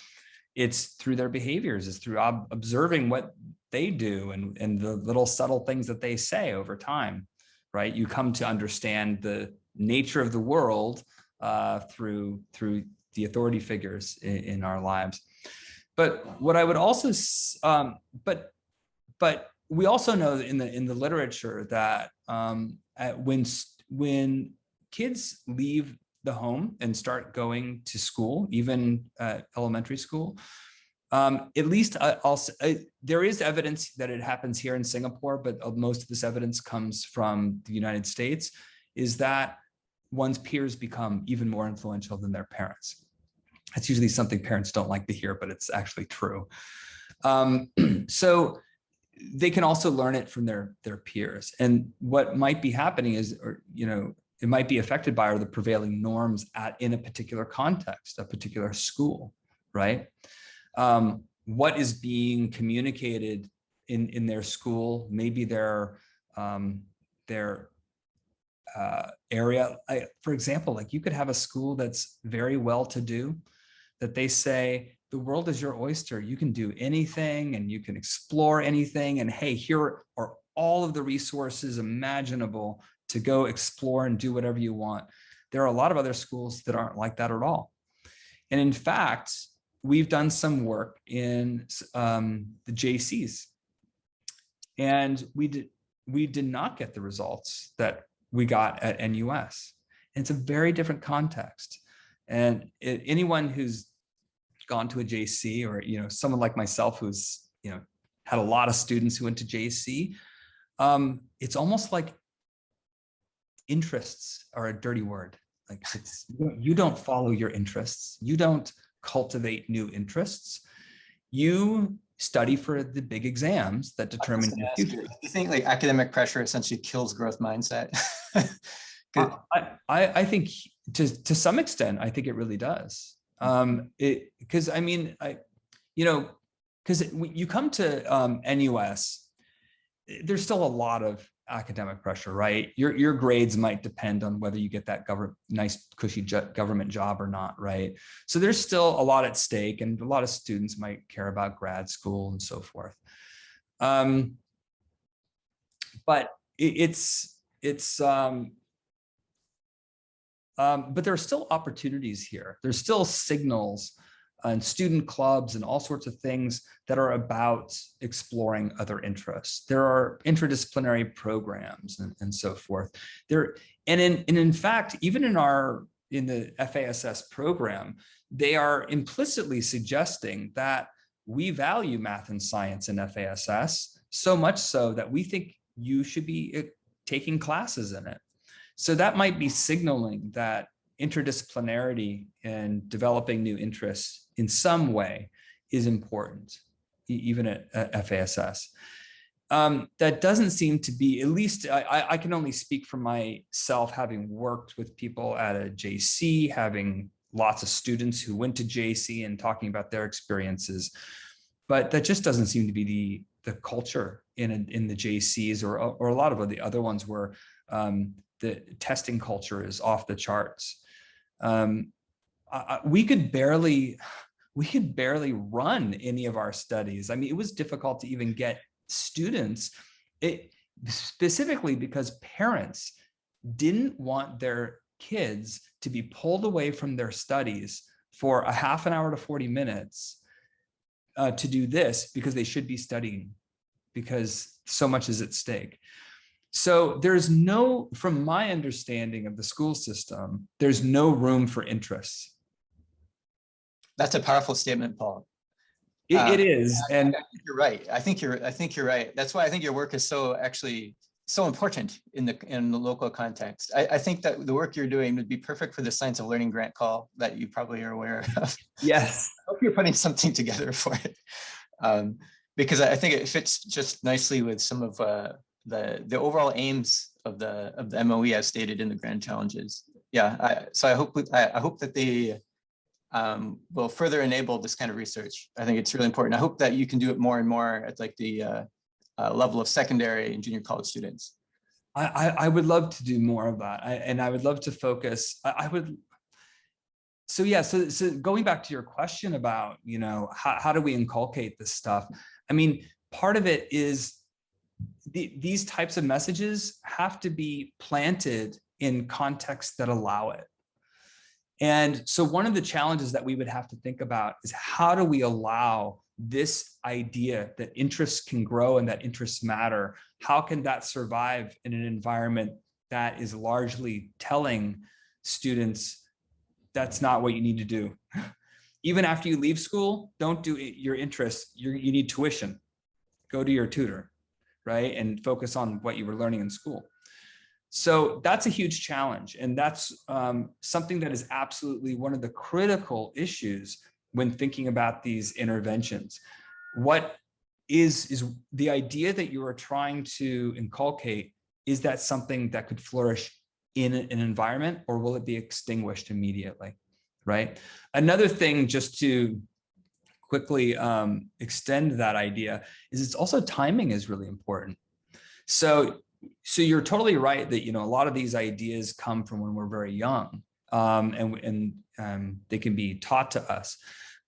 It's through their behaviors, it's through observing what they do and the little subtle things that they say over time, right? You come to understand the nature of the world through the authority figures in our lives. But what I would also, but we also know in the literature that when kids leave the home and start going to school, even elementary school, at least there is evidence that it happens here in Singapore, but most of this evidence comes from the United States, is that one's peers become even more influential than their parents. That's usually something parents don't like to hear, but it's actually true. So they can also learn it from their peers. And what might be happening is, it might be affected by the prevailing norms in a particular context, a particular school, right? What is being communicated in their school, maybe their area. For example, like you could have a school that's very well-to-do, that they say, the world is your oyster. You can do anything and you can explore anything. And hey, here are all of the resources imaginable to go explore and do whatever you want. There are a lot of other schools that aren't like that at all. And in fact, we've done some work in the JCs, and we did not get the results that we got at NUS. And it's a very different context. And anyone who's gone to a JC, or someone like myself who's had a lot of students who went to JC, it's almost like interests are a dirty word. Like you don't follow your interests. You don't cultivate new interests. You study for the big exams that determine your future. Do you think like academic pressure essentially kills growth mindset? I think to some extent, I think it really does. Because you come to NUS, there's still a lot of academic pressure, right? Your grades might depend on whether you get that nice cushy government job or not, right? So there's still a lot at stake, and a lot of students might care about grad school and so forth. But but there are still opportunities here. There's still signals and student clubs and all sorts of things that are about exploring other interests. There are interdisciplinary programs and so forth. In fact, even in the FASS program, they are implicitly suggesting that we value math and science in FASS, so much so that we think you should be taking classes in it. So that might be signaling that interdisciplinarity and developing new interests in some way is important, even at FASS. That doesn't seem to be, at least I can only speak for myself, having worked with people at a JC, having lots of students who went to JC and talking about their experiences, but that just doesn't seem to be the culture in the JCs or a lot of the other ones where the testing culture is off the charts. We could barely run any of our studies. I mean, it was difficult to even get students, specifically because parents didn't want their kids to be pulled away from their studies for a half an hour to 40 minutes to do this, because they should be studying, because so much is at stake. So there's from my understanding of the school system, there's no room for interests. That's a powerful statement, Paul. It is, and I think you're right. I think you're right. That's why I think your work is so important in the local context. I think that the work you're doing would be perfect for the Science of Learning grant call that you probably are aware of. Yes, I hope you're putting something together for it, because I think it fits just nicely with some of the overall aims of the MOE as stated in the grand challenges. Yeah, so I hope that will further enable this kind of research. I think it's really important. I hope that you can do it more and more at like the level of secondary and junior college students. I would love to do more of that. And I would love to focus. So yeah, so going back to your question about, how do we inculcate this stuff? I mean, part of it is these types of messages have to be planted in contexts that allow it. And so one of the challenges that we would have to think about is how do we allow this idea that interests can grow and that interests matter? How can that survive in an environment that is largely telling students that's not what you need to do? Even after you leave school, don't do your interests. You need tuition. Go to your tutor, right? And focus on what you were learning in school. So that's a huge challenge. And that's something that is absolutely one of the critical issues when thinking about these interventions. What is the idea that you are trying to inculcate, is that something that could flourish in an environment, or will it be extinguished immediately, right? Another thing, just to quickly extend that idea, is it's also timing is really important. So you're totally right that a lot of these ideas come from when we're very young, and they can be taught to us.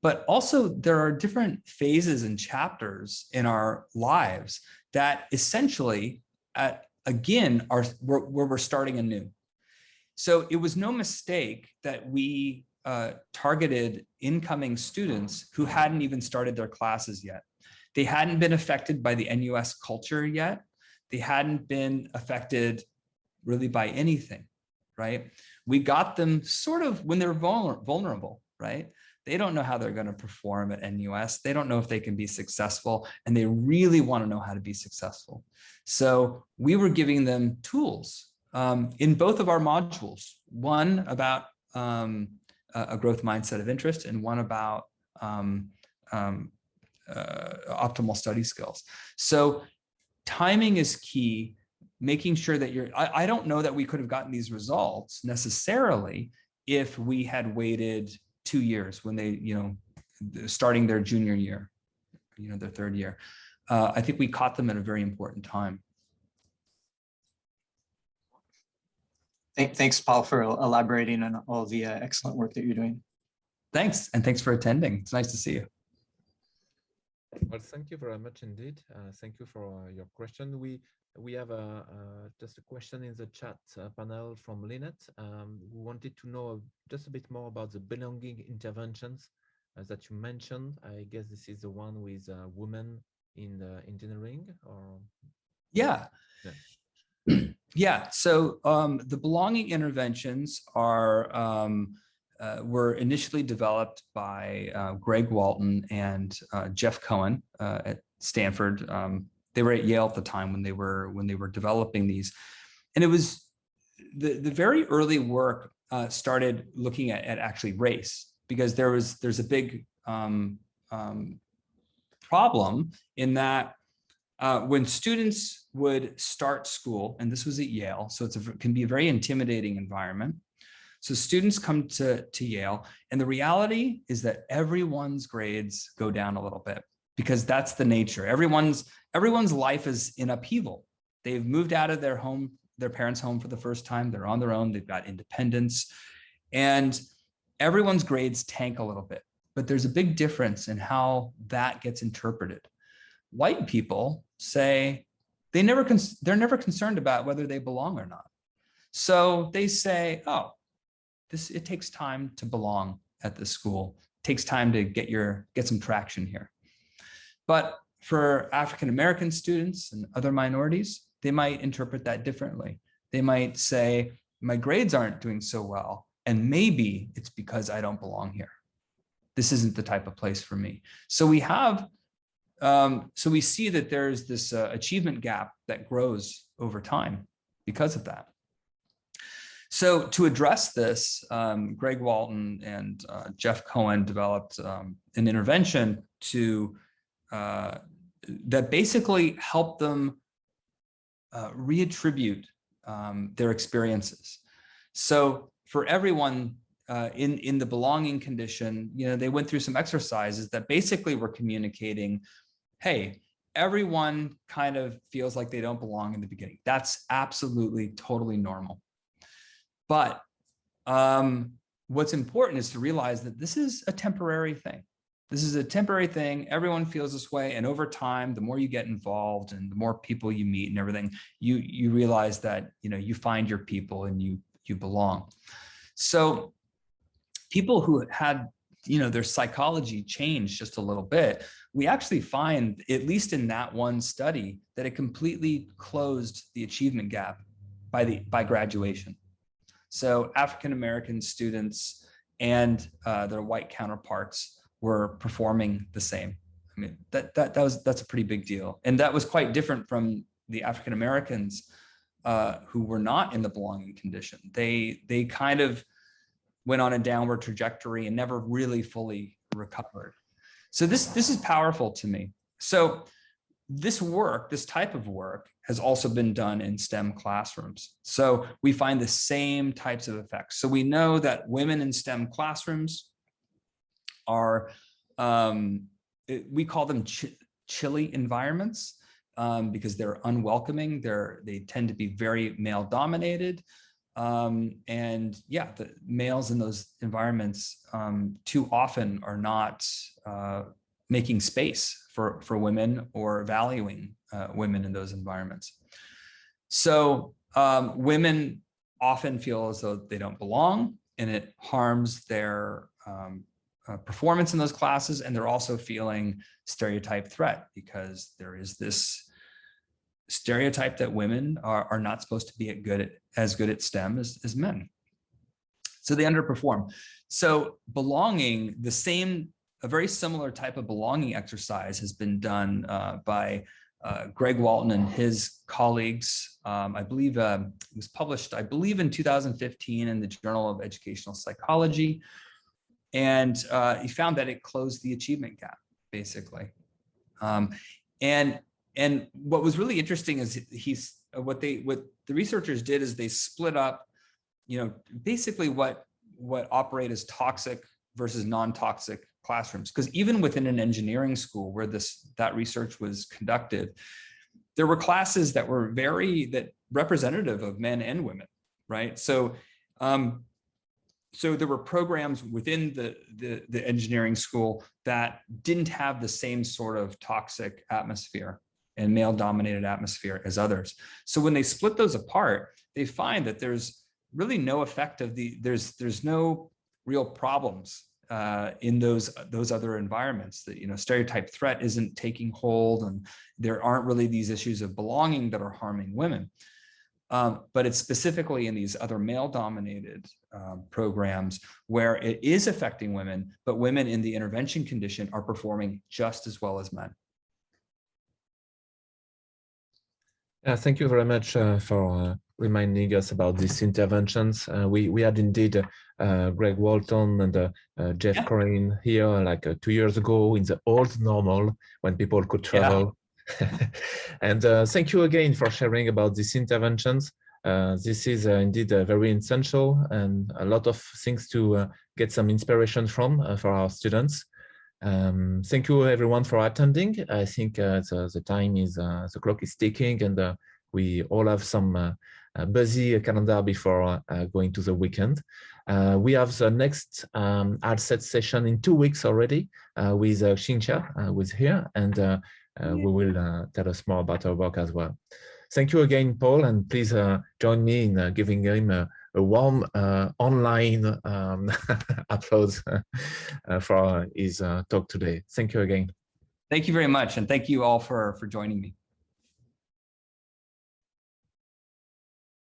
But also there are different phases and chapters in our lives that essentially, again, are where we're starting anew. So it was no mistake that we targeted incoming students who hadn't even started their classes yet. They hadn't been affected by the NUS culture yet. They hadn't been affected really by anything, right? We got them sort of when they're vulnerable, right? They don't know how they're going to perform at NUS. They don't know if they can be successful, and they really want to know how to be successful. So we were giving them tools in both of our modules, one about a growth mindset of interest and one about optimal study skills. So timing is key, making sure that I don't know that we could have gotten these results necessarily if we had waited 2 years when they, starting their junior year, their third year. I think we caught them at a very important time. Thanks, Paul, for elaborating on all the excellent work that you're doing. Thanks, and thanks for attending. It's nice to see you. Well, thank you very much indeed. Thank you for your question. We have just a question in the chat panel from Lynette, who wanted to know just a bit more about the belonging interventions that you mentioned. I guess this is the one with women in engineering, or? Yeah. Yeah. So the belonging interventions were initially developed by Greg Walton and Jeff Cohen at Stanford. They were at Yale at the time when they were developing these, and it was the very early work started looking at actually race, because there's a big problem in that when students would start school, and this was at Yale, so it can be a very intimidating environment. So students come to Yale, and the reality is that everyone's grades go down a little bit, because that's the nature. Everyone's life is in upheaval. They've moved out of their home, their parents' home for the first time. They're on their own. They've got independence, and everyone's grades tank a little bit. But there's a big difference in how that gets interpreted. White people say they're never concerned about whether they belong or not. So they say, oh, it takes time to belong at this school. It takes time to get some traction here. But for African-American students and other minorities, they might interpret that differently. They might say, my grades aren't doing so well, and maybe it's because I don't belong here. This isn't the type of place for me. So we see that there's this achievement gap that grows over time because of that. So to address this, Greg Walton and Jeff Cohen developed an intervention that basically helped them reattribute their experiences. So for everyone, in the belonging condition, they went through some exercises that basically were communicating, hey, everyone kind of feels like they don't belong in the beginning. That's absolutely totally normal. But what's important is to realize that this is a temporary thing. This is a temporary thing. Everyone feels this way. And over time, the more you get involved and the more people you meet and everything, you realize that, you find your people and you belong. So people who had, their psychology changed just a little bit, we actually find, at least in that one study, that it completely closed the achievement gap by graduation. So African-American students and their white counterparts were performing the same. I mean, that's a pretty big deal. And that was quite different from the African-Americans who were not in the belonging condition. They kind of went on a downward trajectory and never really fully recovered. So this is powerful to me. So this type of work has also been done in STEM classrooms. So we find the same types of effects. So we know that women in STEM classrooms are, we call them chilly environments because they're unwelcoming. They tend to be very male dominated. And yeah, the males in those environments too often are not making space for women or valuing women in those environments. So women often feel as though they don't belong, and it harms their performance in those classes. And they're also feeling stereotype threat because there is this stereotype that women are not supposed to be as good at STEM as men. So they underperform. So belonging, a very similar type of belonging exercise has been done by Greg Walton and his colleagues. I believe it was published, in 2015 in the Journal of Educational Psychology. And he found that it closed the achievement gap, basically. And what was really interesting is what the researchers did is they split up, basically what operate as toxic versus non-toxic classrooms. Because even within an engineering school where that research was conducted, there were classes that were that representative of men and women, right? So there were programs within the engineering school that didn't have the same sort of toxic atmosphere and male-dominated atmosphere as others. So when they split those apart, they find that there's really no effect of there's no real problems in those other environments. That stereotype threat isn't taking hold, and there aren't really these issues of belonging that are harming women. But it's specifically in these other male-dominated programs where it is affecting women, but women in the intervention condition are performing just as well as men. Thank you very much for reminding us about these interventions. We had indeed Greg Walton and Jeff Crane here like 2 years ago in the old normal when people could travel. Yeah. And thank you again for sharing about these interventions. This is indeed very essential and a lot of things to get some inspiration from for our students. Thank you everyone for attending. I think the time is, the clock is ticking, and we all have some busy calendar before going to the weekend. We have the next ALSET session in 2 weeks already with Xingxia, who's here, and we will tell us more about our work as well. Thank you again, Paul, and please join me in giving him a warm online applause for his talk today. Thank you again. Thank you very much, and thank you all for joining me.